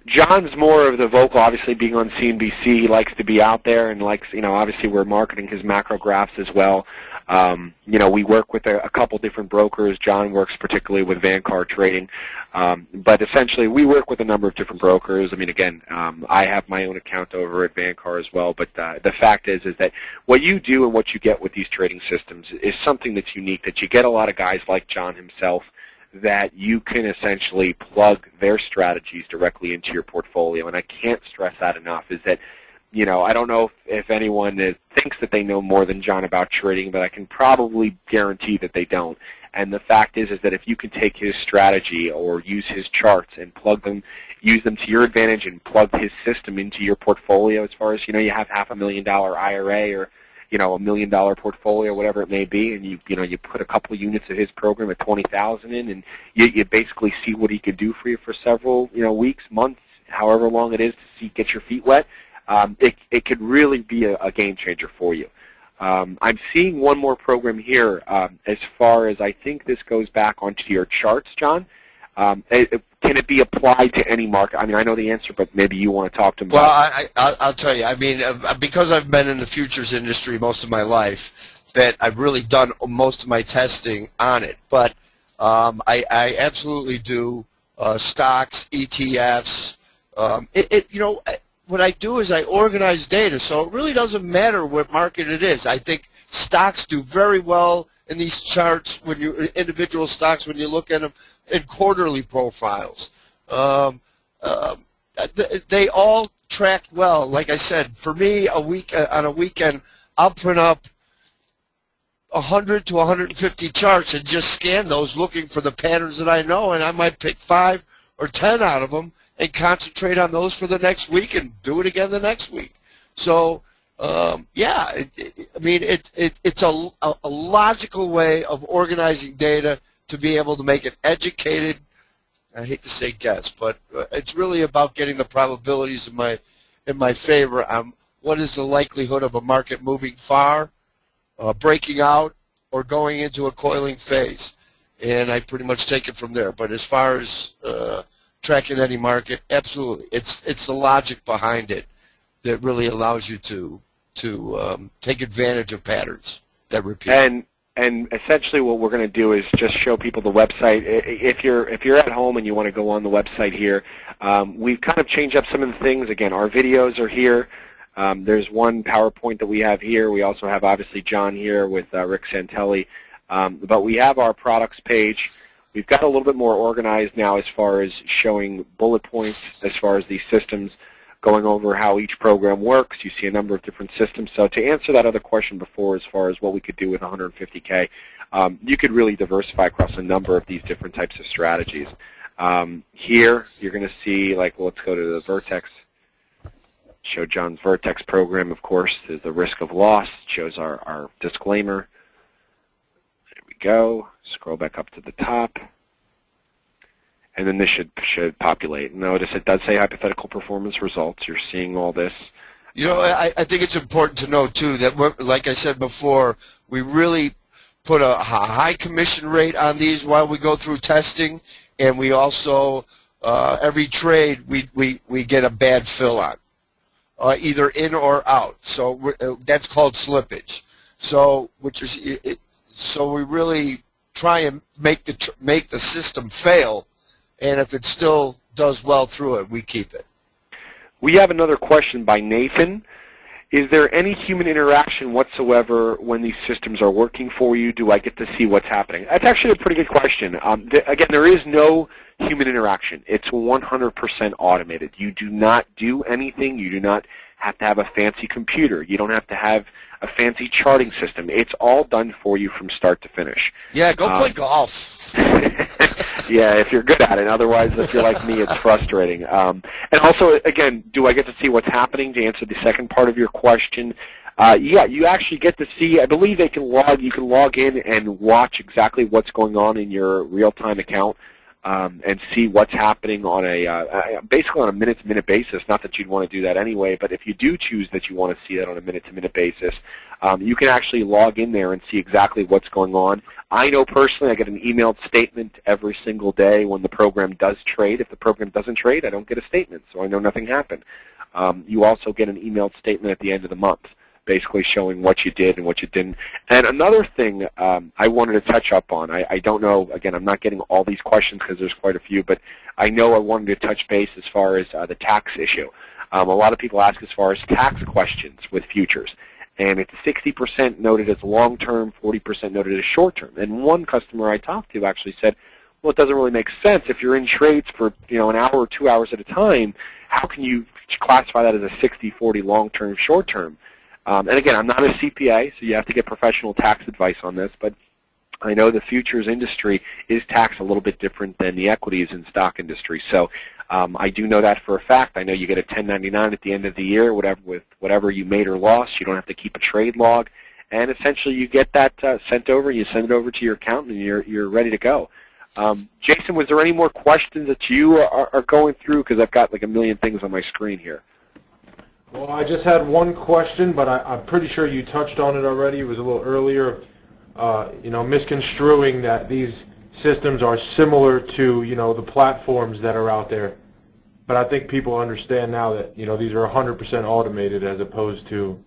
[SPEAKER 1] John's more of the vocal, obviously being on CNBC. He likes to be out there and likes, obviously we're marketing his macro graphs as well. We work with a couple different brokers. John works particularly with Vanguard Trading, but essentially we work with a number of different brokers. I mean, again, I have my own account over at Vanguard as well, but the fact is that what you do and what you get with these trading systems is something that's unique, that you get a lot of guys like John himself that you can essentially plug their strategies directly into your portfolio. And I can't stress that enough, is that I don't know if anyone thinks that they know more than John about trading, but I can probably guarantee that they don't. And the fact is that if you can take his strategy or use his charts and use them to your advantage and plug his system into your portfolio, as far as, you have $500,000 IRA or, $1 million portfolio, whatever it may be, and you put a couple units of his program at 20,000 in, and you basically see what he could do for you for several, weeks, months, however long it is to get your feet wet. It could really be a game changer for you. I'm seeing one more program here as far as I think this goes back onto your charts, John. Can it be applied to any market? I mean, I know the answer, but maybe you want to talk to him about it.
[SPEAKER 2] Well, I'll tell you. I mean, because I've been in the futures industry most of my life, that I've really done most of my testing on it. But I absolutely do stocks, ETFs. What I do is I organize data, so it really doesn't matter what market it is. I think stocks do very well in these charts, individual stocks, when you look at them in quarterly profiles. They all track well. Like I said, for me, on a weekend, I'll print up 100 to 150 charts and just scan those, looking for the patterns that I know, and I might pick 5 or 10 out of them and concentrate on those for the next week and do it again the next week. So, it's a logical way of organizing data to be able to make an educated, I hate to say guess, but it's really about getting the probabilities in my favor on what is the likelihood of a market moving far, breaking out, or going into a coiling phase. And I pretty much take it from there. But as far as tracking any market, absolutely. It's the logic behind it that really allows you to take advantage of patterns that repeat.
[SPEAKER 1] And essentially what we're going to do is just show people the website. If you're at home and you want to go on the website here, we've kind of changed up some of the things. Again, our videos are here. There's one PowerPoint that we have here. We also have, obviously, John here with Rick Santelli. But we have our products page. We've got a little bit more organized now as far as showing bullet points as far as these systems, going over how each program works. You see a number of different systems. So to answer that other question before, as far as what we could do with 150K, you could really diversify across a number of these different types of strategies. Here, you're going to see, let's go to the Vertex. Show John's Vertex program, of course. There's the risk of loss. It shows our disclaimer. There we go. Scroll back up to the top. And then this should populate. Notice it does say hypothetical performance results. You're seeing all this.
[SPEAKER 2] I think it's important to know, too, that, like I said before, we really put a high commission rate on these while we go through testing, and we also, every trade, we get a bad fill on, either in or out. So that's called slippage. So we really try and make the system fail. And if it still does well through it, we keep it.
[SPEAKER 1] We have another question by Nathan. Is there any human interaction whatsoever when these systems are working for you? Do I get to see what's happening? That's actually a pretty good question. Again, there is no human interaction. It's 100% automated. You do not do anything. You do not have to have a fancy computer. You don't have to have a fancy charting system. It's all done for you from start to finish.
[SPEAKER 2] Yeah, go play golf.
[SPEAKER 1] Yeah, if you're good at it. Otherwise, if you're like me, it's frustrating. And also, again, do I get to see what's happening? To answer the second part of your question, yeah, you actually get to see. I believe you can log in and watch exactly what's going on in your real-time account and see what's happening on basically on a minute-to-minute basis. Not that you'd want to do that anyway, but if you do choose that you want to see that on a minute-to-minute basis, you can actually log in there and see exactly what's going on. I know personally I get an emailed statement every single day when the program does trade. If the program doesn't trade, I don't get a statement, so I know nothing happened. You also get an emailed statement at the end of the month. basically showing what you did and what you didn't. And another thing I wanted to touch up on, I don't know, again, I'm not getting all these questions because there's quite a few, but I know I wanted to touch base as far as the tax issue. A lot of people ask as far as tax questions with futures. And it's 60% noted as long-term, 40% noted as short-term. And one customer I talked to actually said, well, it doesn't really make sense. If you're in trades for an hour or 2 hours at a time, how can you classify that as a 60-40 long-term, short-term? And again, I'm not a CPA, so you have to get professional tax advice on this, but I know the futures industry is taxed a little bit different than the equities and stock industry. So I do know that for a fact. I know you get a 1099 at the end of the year, whatever you made or lost. You don't have to keep a trade log. And essentially you get that sent over, you send it over to your accountant, and you're ready to go. Jason, was there any more questions that you are going through? Because I've got like a million things on my screen here.
[SPEAKER 4] Well, I just had one question, but I'm pretty sure you touched on it already. It was a little earlier, misconstruing that these systems are similar to, the platforms that are out there. But I think people understand now that, these are 100% automated as opposed to,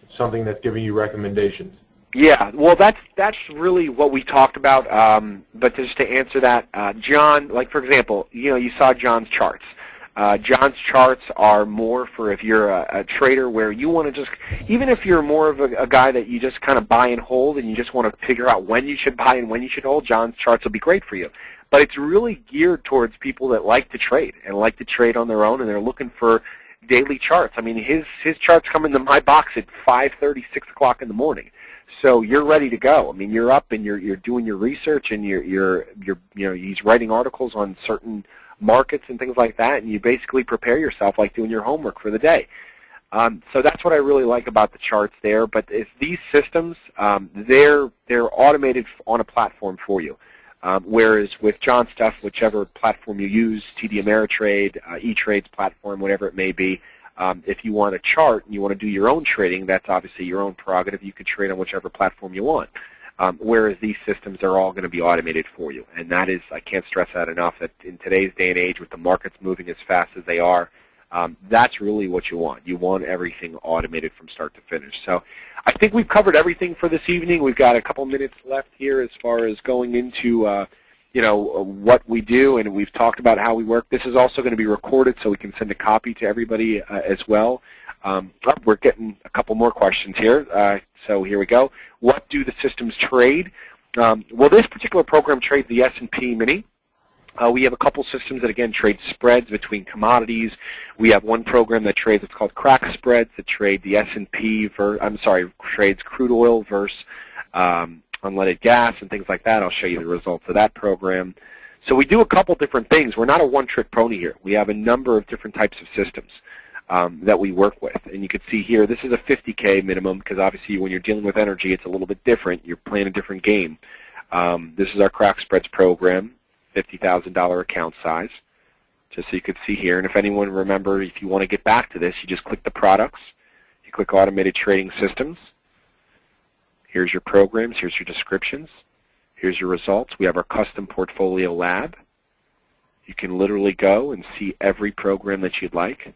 [SPEAKER 4] something that's giving you recommendations.
[SPEAKER 1] Yeah, well, that's really what we talked about. But just to answer that, John, like for example, you saw John's charts. John's charts are more for if you're a trader where you want to just, even if you're more of a guy that you just kind of buy and hold and you just want to figure out when you should buy and when you should hold, John's charts will be great for you. But it's really geared towards people that like to trade and like to trade on their own, and they're looking for daily charts. I mean, his charts come into my box at 5:30, 6 o'clock in the morning. So you're ready to go. I mean, you're up and you're doing your research, and he's writing articles on certain markets and things like that, and you basically prepare yourself like doing your homework for the day. So that's what I really like about the charts there. But it's these systems, they're automated on a platform for you. Whereas with John's stuff, whichever platform you use, TD Ameritrade, E-Trade's platform, whatever it may be, if you want a chart and you want to do your own trading, that's obviously your own prerogative. You can trade on whichever platform you want. Whereas these systems are all going to be automated for you. And that is, I can't stress that enough, that in today's day and age with the markets moving as fast as they are, that's really what you want. You want everything automated from start to finish. So I think we've covered everything for this evening. We've got a couple minutes left here as far as going into what we do, and we've talked about how we work. This is also going to be recorded so we can send a copy to everybody as well. We're getting a couple more questions here. So here we go. What do the systems trade? Well, this particular program trades the S&P Mini. We have a couple systems that, again, trade spreads between commodities. We have one program that trades what's called crack spreads that trade the S&P, trades crude oil versus unleaded gas and things like that. I'll show you the results of that program. So we do a couple different things. We're not a one-trick pony here. We have a number of different types of systems that we work with. And you can see here, this is a 50K minimum because obviously when you're dealing with energy, it's a little bit different. You're playing a different game. This is our crack spreads program, $50,000 account size, just so you could see here. And if anyone remember, if you want to get back to this, you just click the products. You click automated trading systems. Here's your programs. Here's your descriptions. Here's your results. We have our custom portfolio lab. You can literally go and see every program that you'd like.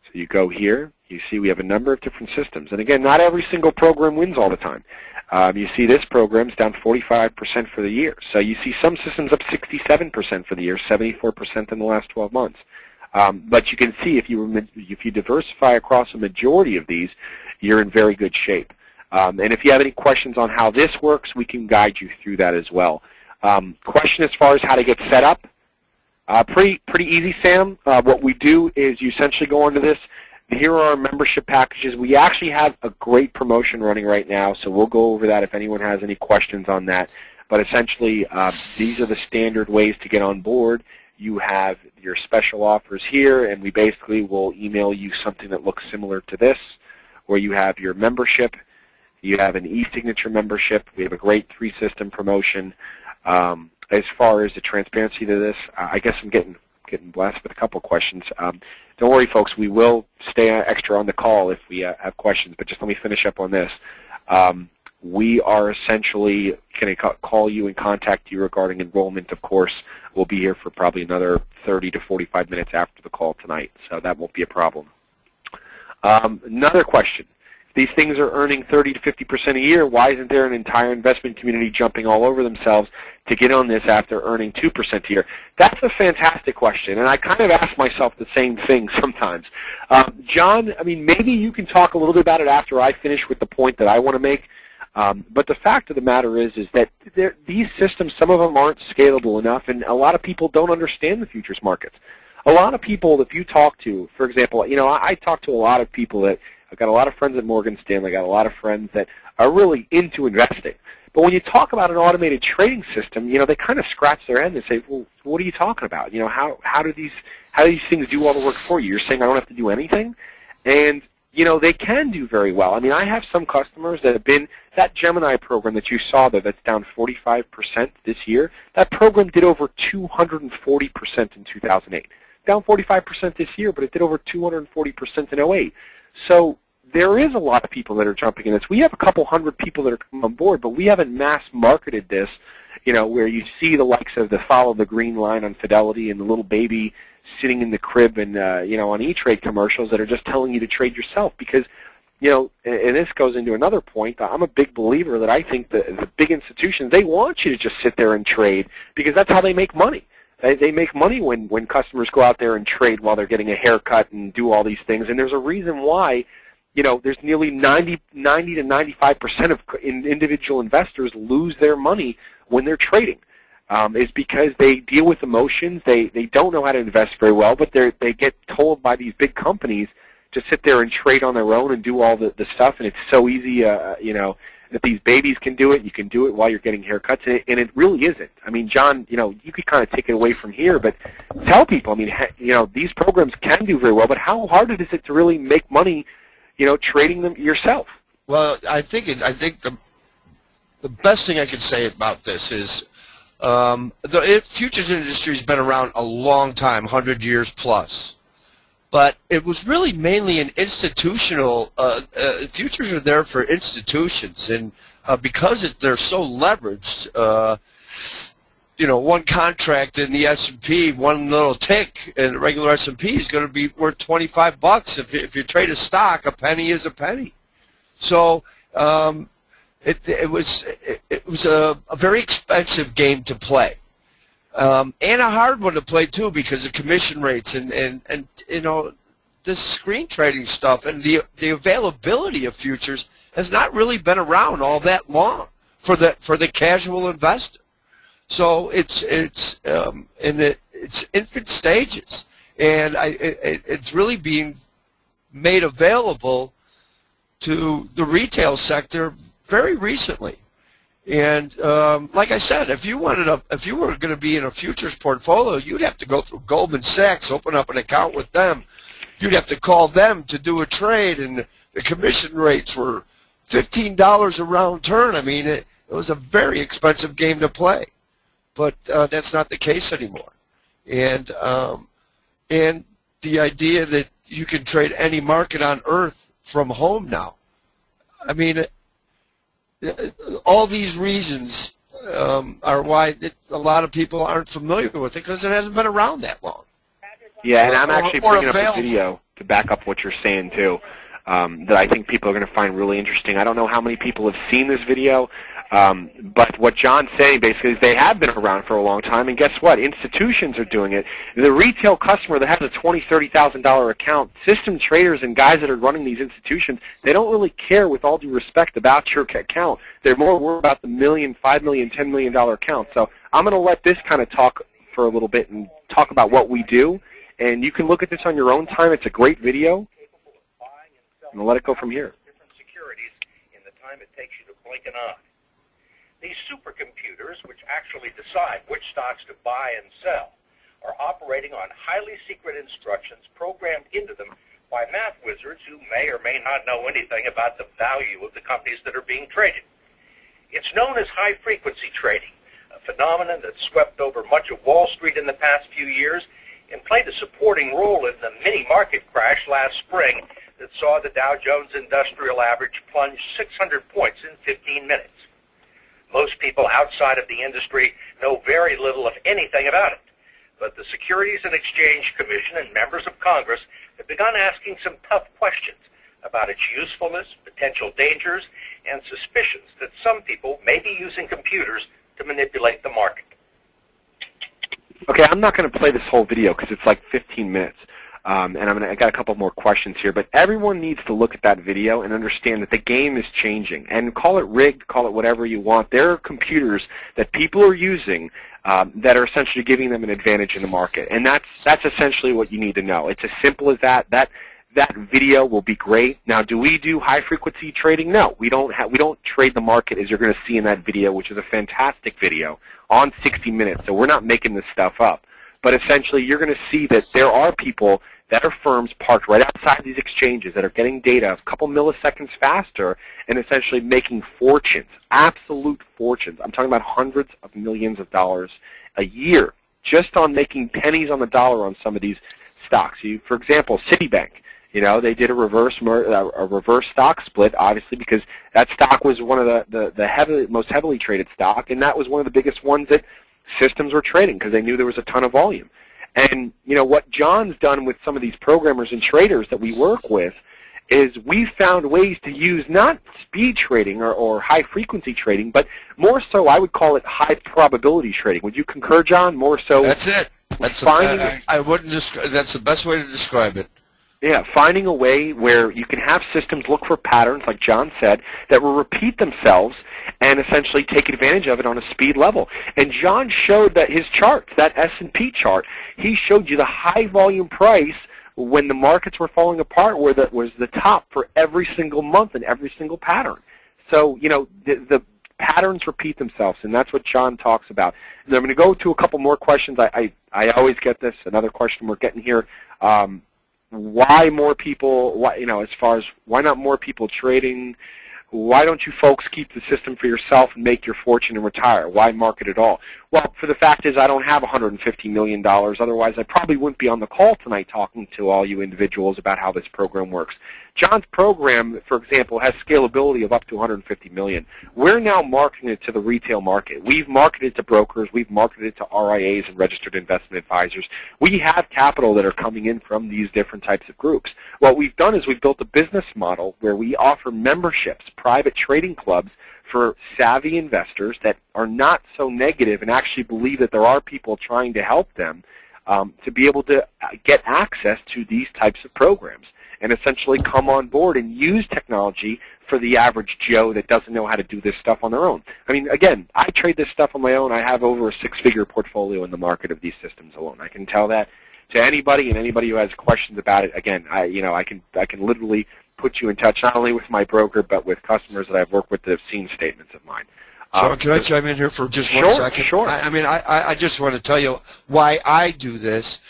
[SPEAKER 1] So you go here. You see we have a number of different systems. And again, not every single program wins all the time. You see this program's down 45% for the year. So you see some systems up 67% for the year, 74% in the last 12 months. But you can see if you diversify across a majority of these, you're in very good shape. And if you have any questions on how this works, we can guide you through that as well. Question as far as how to get set up, pretty easy, Sam. What we do is you essentially go onto this. Here are our membership packages. We actually have a great promotion running right now, so we'll go over that if anyone has any questions on that. But essentially, these are the standard ways to get on board. You have your special offers here, and we basically will email you something that looks similar to this, where you have your membership. You have an e-signature membership. We have a great 3-system promotion. As far as the transparency to this, I guess I'm getting blessed with a couple questions. Don't worry, folks. We will stay extra on the call if we have questions, but just let me finish up on this. We are essentially going to call you and contact you regarding enrollment, of course. We'll be here for probably another 30 to 45 minutes after the call tonight, so that won't be a problem. Another question. These things are earning 30 to 50% a year. Why isn't there an entire investment community jumping all over themselves to get on this after earning 2% a year? That's a fantastic question, and I kind of ask myself the same thing sometimes. John, I mean, maybe you can talk a little bit about it after I finish with the point that I want to make. But the fact of the matter is that these systems, some of them aren't scalable enough, and a lot of people don't understand the futures markets. A lot of people, if you talk to, for example, you know, I talk to a lot of people that, I've got a lot of friends at Morgan Stanley, got a lot of friends that are really into investing. But when you talk about an automated trading system, you know, they kind of scratch their head and say, well, what are you talking about? You know, how do these things do all the work for you? You're saying I don't have to do anything? And, you know, they can do very well. I mean, I have some customers that have been, that Gemini program that you saw there that's down 45% this year, that program did over 240% in 2008. Down 45% this year, but it did over 240% in 08. So there is a lot of people that are jumping in this. We have a couple hundred people that are coming on board, but we haven't mass marketed this, you know, where you see the likes of the follow the green line on Fidelity and the little baby sitting in the crib and, you know, on E-Trade commercials that are just telling you to trade yourself because, you know, and this goes into another point. I'm a big believer that I think the big institutions, they want you to just sit there and trade because that's how they make money. They make money when customers go out there and trade while they're getting a haircut and do all these things. And there's a reason why, you know, there's nearly 90 to 95% of individual investors lose their money when they're trading. Is because they deal with emotions. They don't know how to invest very well, but they get told by these big companies to sit there and trade on their own and do all the stuff. And it's so easy, you know, that these babies can do it. You can do it while you're getting haircuts, and it really isn't. I mean, John, you know, you could kind of take it away from here, but tell people, I mean, you know, these programs can do very well, but how hard is it to really make money, you know, trading them yourself?
[SPEAKER 2] Well, I think the best thing I can say about this is the futures industry has been around a long time, 100 years plus. But it was really mainly an institutional, futures are there for institutions, and because they're so leveraged, you know, one contract in the S&P, one little tick in the regular S&P is going to be worth $25. If you trade a stock, a penny is a penny. So it was a very expensive game to play. And a hard one to play too because of commission rates and you know, this screen trading stuff and the availability of futures has not really been around all that long for the casual investor. So it's in its infant stages, and it's really being made available to the retail sector very recently. And like I said, if you were going to be in a futures portfolio, you'd have to go through Goldman Sachs, open up an account with them. You'd have to call them to do a trade, and the commission rates were $15 a round turn. I mean, it was a very expensive game to play, but that's not the case anymore. And the idea that you can trade any market on earth from home now, I mean, all these reasons are why a lot lot of people aren't familiar with it because it hasn't been around that long.
[SPEAKER 1] Yeah, and I'm actually bringing up a video to back up what you're saying, too, that I think people are going to find really interesting. I don't know how many people have seen this video, but what John's saying basically is they have been around for a long time, and guess what? Institutions are doing it. The retail customer that has a $20,000, $30,000 account, system traders and guys that are running these institutions, they don't really care, with all due respect, about your account. They're more worried about the $1 million, $5 million, $10 million account. So I'm going to let this kind of talk for a little bit and talk about what we do. And you can look at this on your own time. It's a great video. And I'll let it go from here.
[SPEAKER 3] Different securities in the time it takes you to blink an eye. These supercomputers, which actually decide which stocks to buy and sell, are operating on highly secret instructions programmed into them by math wizards who may or may not know anything about the value of the companies that are being traded. It's known as high-frequency trading, a phenomenon that swept over much of Wall Street in the past few years and played a supporting role in the mini-market crash last spring that saw the Dow Jones Industrial Average plunge 600 points in 15 minutes. Most people outside of the industry know very little of anything about it, but the Securities and Exchange Commission and members of Congress have begun asking some tough questions
[SPEAKER 5] about its usefulness, potential dangers, and suspicions that some people may be using computers to manipulate the market.
[SPEAKER 1] Okay, I'm not going to play this whole video because it's like 15 minutes. And I got a couple more questions here, but everyone needs to look at that video and understand that the game is changing. And call it rigged, call it whatever you want. There are computers that people are using that are essentially giving them an advantage in the market, and that's essentially what you need to know. It's as simple as that. That video will be great. Now, do we do high-frequency trading? No, we don't trade the market as you're going to see in that video, which is a fantastic video on 60 Minutes. So we're not making this stuff up. But essentially, you're going to see that there are people that are firms parked right outside these exchanges that are getting data a couple milliseconds faster and essentially making fortunes, absolute fortunes. I'm talking about hundreds of millions of dollars a year just on making pennies on the dollar on some of these stocks. For example, Citibank. They did a reverse stock split, obviously, because that stock was one of the most heavily traded stock, and that was one of the biggest ones that systems were trading because they knew there was a ton of volume. And what John's done with some of these programmers and traders that we work with is we found ways to use not speed trading or high-frequency trading, but more so I would call it high-probability trading. Would you concur, John? More so.
[SPEAKER 2] That's it. I wouldn't. That's the best way to describe it.
[SPEAKER 1] Yeah, finding a way where you can have systems look for patterns, like John said, that will repeat themselves and essentially take advantage of it on a speed level. And John showed that his charts, that S&P chart, he showed you the high volume price when the markets were falling apart where that was the top for every single month and every single pattern. So, the patterns repeat themselves, and that's what John talks about. And I'm going to go to a couple more questions. I always get this. Another question we're getting here. Why more people, as far as why not more people trading? Why don't you folks keep the system for yourself and make your fortune and retire? Why market at all? Well, for the fact is I don't have $150 million. Otherwise, I probably wouldn't be on the call tonight talking to all you individuals about how this program works. John's program, for example, has scalability of up to $150 million. We're now marketing it to the retail market. We've marketed to brokers. We've marketed to RIAs and registered investment advisors. We have capital that are coming in from these different types of groups. What we've done is we've built a business model where we offer memberships, private trading clubs, for savvy investors that are not so negative and actually believe that there are people trying to help them to be able to get access to these types of programs and essentially come on board and use technology for the average Joe that doesn't know how to do this stuff on their own. I mean, again, I trade this stuff on my own. I have over a six-figure portfolio in the market of these systems alone. I can tell that to anybody, and anybody who has questions about it. Again, I can literally put you in touch not only with my broker but with customers that I've worked with that have seen statements of mine.
[SPEAKER 2] So can I chime in here for just 1 second?
[SPEAKER 1] Sure.
[SPEAKER 2] I just want to tell you why I do this.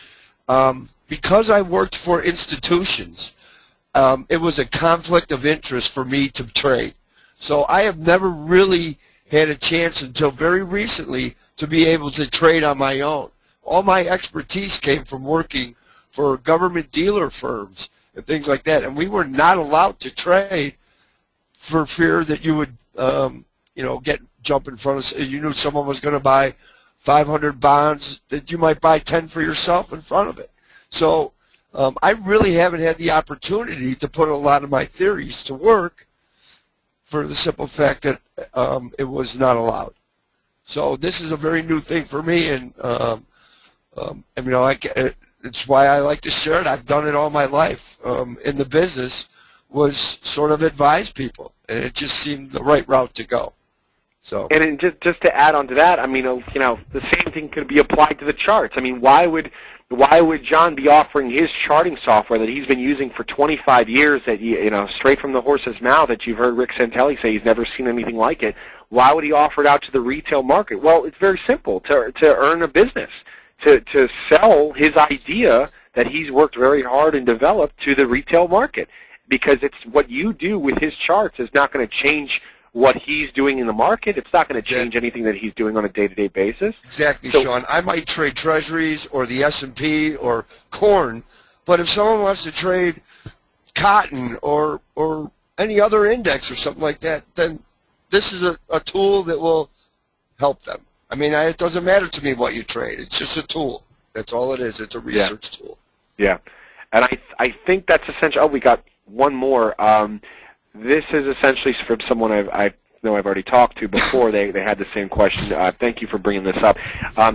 [SPEAKER 2] Because I worked for institutions, it was a conflict of interest for me to trade. So I have never really had a chance until very recently to be able to trade on my own. All my expertise came from working for government dealer firms and things like that, and we were not allowed to trade for fear that you would, jump in front of. You knew someone was going to buy 500 bonds, that you might buy 10 for yourself in front of it. So I really haven't had the opportunity to put a lot of my theories to work for the simple fact that it was not allowed. So this is a very new thing for me, and it's why I like to share it. I've done it all my life in the business, was sort of advise people, and it just seemed the right route to go. So. And
[SPEAKER 1] just to add on to that, I mean, the same thing could be applied to the charts. I mean, why would John be offering his charting software that he's been using for 25 years, that straight from the horse's mouth, that you've heard Rick Santelli say he's never seen anything like it? Why would he offer it out to the retail market? Well, it's very simple: to earn a business, to sell his idea that he's worked very hard and developed to the retail market, because it's what you do with his charts is not going to change what he's doing in the market. It's not going to change anything that he's doing on a day-to-day basis.
[SPEAKER 2] Exactly, so, Sean. I might trade treasuries or the S&P or corn, but if someone wants to trade cotton or any other index or something like that, then this is a tool that will help them. I mean, it doesn't matter to me what you trade. It's just a tool. That's all it is. It's a research tool.
[SPEAKER 1] Yeah, and I think that's essential. Oh, we got one more. This is essentially from someone I know I've already talked to before. They had the same question. Thank you for bringing this up.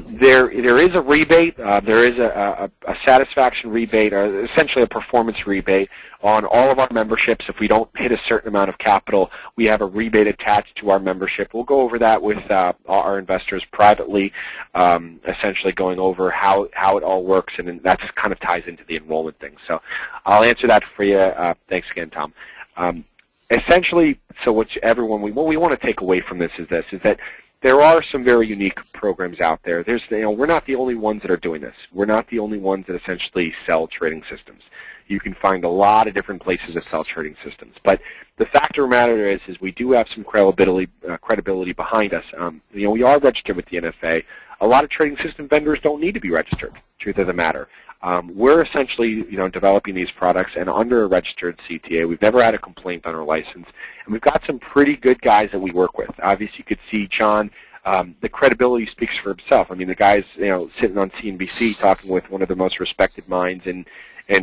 [SPEAKER 1] There is a rebate. There is a satisfaction rebate, or essentially a performance rebate on all of our memberships. If we don't hit a certain amount of capital, we have a rebate attached to our membership. We'll go over that with our investors privately, essentially going over how it all works, and that kind of ties into the enrollment thing. So I'll answer that for you. Thanks again, Tom. Essentially, so what we want to take away from this is that there are some very unique programs out there. We're not the only ones that are doing this. We're not the only ones that essentially sell trading systems. You can find a lot of different places that sell trading systems. But the fact of the matter is we do have some credibility behind us. We are registered with the NFA. A lot of trading system vendors don't need to be registered, truth of the matter. We're essentially, developing these products and under a registered CTA. We've never had a complaint on our license, and we've got some pretty good guys that we work with. Obviously, you could see John. The credibility speaks for himself. I mean, the guy's, sitting on CNBC talking with one of the most respected minds in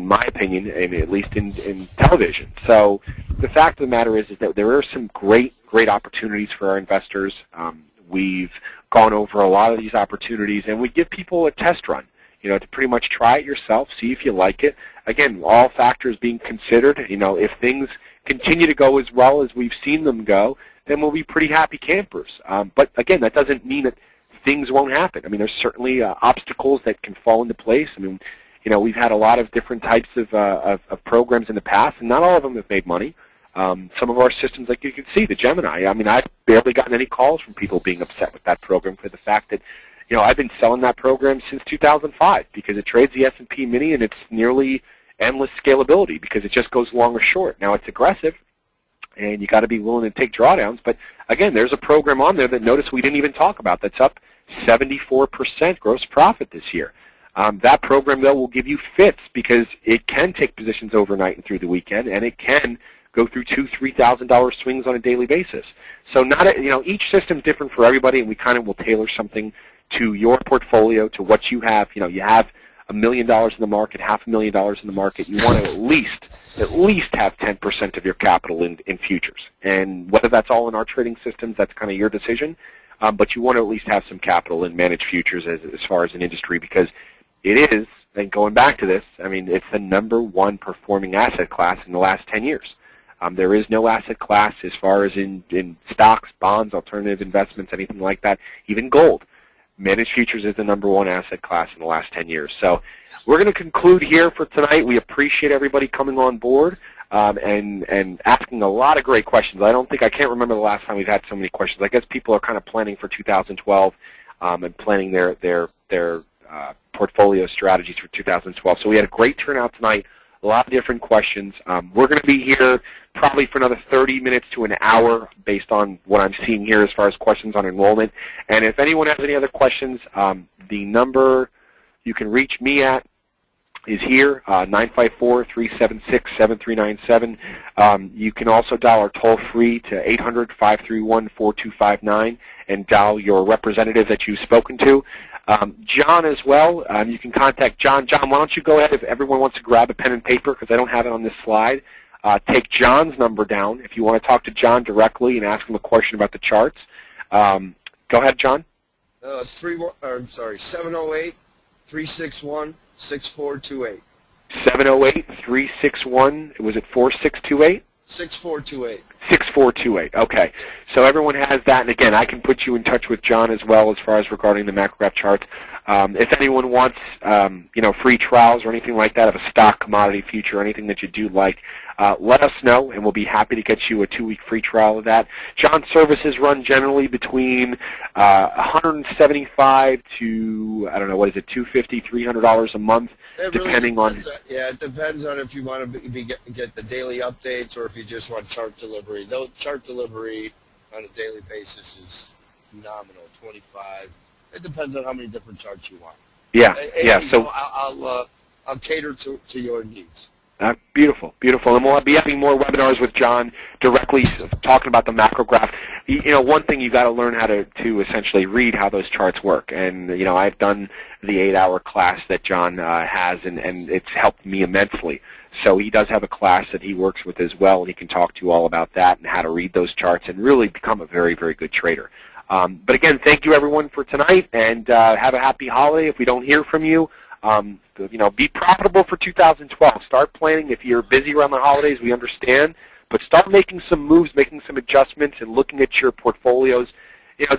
[SPEAKER 1] my opinion, and at least in television. So the fact of the matter is that there are some great opportunities for our investors. We've gone over a lot of these opportunities, and we give people a test run. To pretty much try it yourself, see if you like it. Again, all factors being considered, if things continue to go as well as we've seen them go, then we'll be pretty happy campers. But again, that doesn't mean that things won't happen. I mean, there's certainly obstacles that can fall into place. I mean, we've had a lot of different types of programs in the past, and not all of them have made money. Some of our systems, like you can see, the Gemini, I mean, I've barely gotten any calls from people being upset with that program for the fact that I've been selling that program since 2005 because it trades the S&P Mini, and it's nearly endless scalability because it just goes long or short. Now, it's aggressive, and you got to be willing to take drawdowns. But, again, there's a program on there that notice we didn't even talk about that's up 74% gross profit this year. That program, though, will give you fits because it can take positions overnight and through the weekend, and it can go through $2,000, $3,000 swings on a daily basis. So each system's different for everybody, and we kind of will tailor something to your portfolio, to what you have. You have $1 million in the market, $500,000 in the market. You want to at least have 10% of your capital in futures. And whether that's all in our trading systems, that's kind of your decision. But you want to at least have some capital in managed futures as far as an industry, because it is, and going back to this, I mean, it's the #1 performing asset class in the last 10 years. There is no asset class as far as in stocks, bonds, alternative investments, anything like that, even gold. Managed futures is the #1 asset class in the last 10 years. So we're going to conclude here for tonight. We appreciate everybody coming on board and asking a lot of great questions. I can't remember the last time we've had so many questions. I guess people are kind of planning for 2012 and planning their portfolio strategies for 2012. So we had a great turnout tonight, a lot of different questions. We're going to be here probably for another 30 minutes to an hour based on what I'm seeing here as far as questions on enrollment. And if anyone has any other questions, the number you can reach me at is here, 954-376-7397. You can also dial our toll-free to 800-531-4259 and dial your representative that you've spoken to. John as well, you can contact John. John, why don't you go ahead if everyone wants to grab a pen and paper, because I don't have it on this slide. Take John's number down if you want to talk to John directly and ask him a question about the charts. Go ahead, John.
[SPEAKER 2] 708-361-6428.
[SPEAKER 1] 708-361, was it 4628?
[SPEAKER 2] 6428.
[SPEAKER 1] 6428. Okay. So everyone has that, and again, I can put you in touch with John as well as far as regarding the macrograph charts. If anyone wants, free trials or anything like that of a stock, commodity, future, anything that you do like, let us know, and we'll be happy to get you a 2-week free trial of that. John's services run generally between $175 to, I don't know, what is it, $250, $300 a month, depending on.
[SPEAKER 2] Yeah, it depends on if you want to get the daily updates or if you just want chart delivery. Though chart delivery on a daily basis is nominal, 25. It depends on how many different charts you want.
[SPEAKER 1] Yeah,
[SPEAKER 2] and,
[SPEAKER 1] So
[SPEAKER 2] I'll cater to your needs.
[SPEAKER 1] Beautiful, beautiful. And we'll be having more webinars with John directly talking about the macrograph. One thing you got to learn how to essentially read how those charts work. And, I've done the 8-hour class that John has, and it's helped me immensely. So he does have a class that he works with as well, and he can talk to you all about that and how to read those charts and really become a very, very good trader. But again, thank you everyone for tonight, and have a happy holiday. If we don't hear from you, be profitable for 2012. Start planning. If you're busy around the holidays, we understand, but start making some moves, making some adjustments, and looking at your portfolios.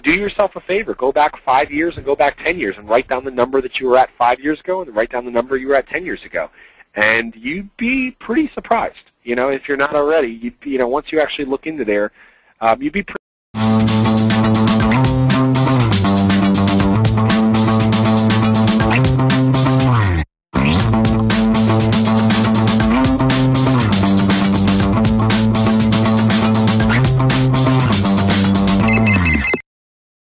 [SPEAKER 1] Do yourself a favor. Go back 5 years and go back 10 years and write down the number that you were at 5 years ago and write down the number you were at 10 years ago. And you'd be pretty surprised. If you're not already, once you actually look into there, you'd be pretty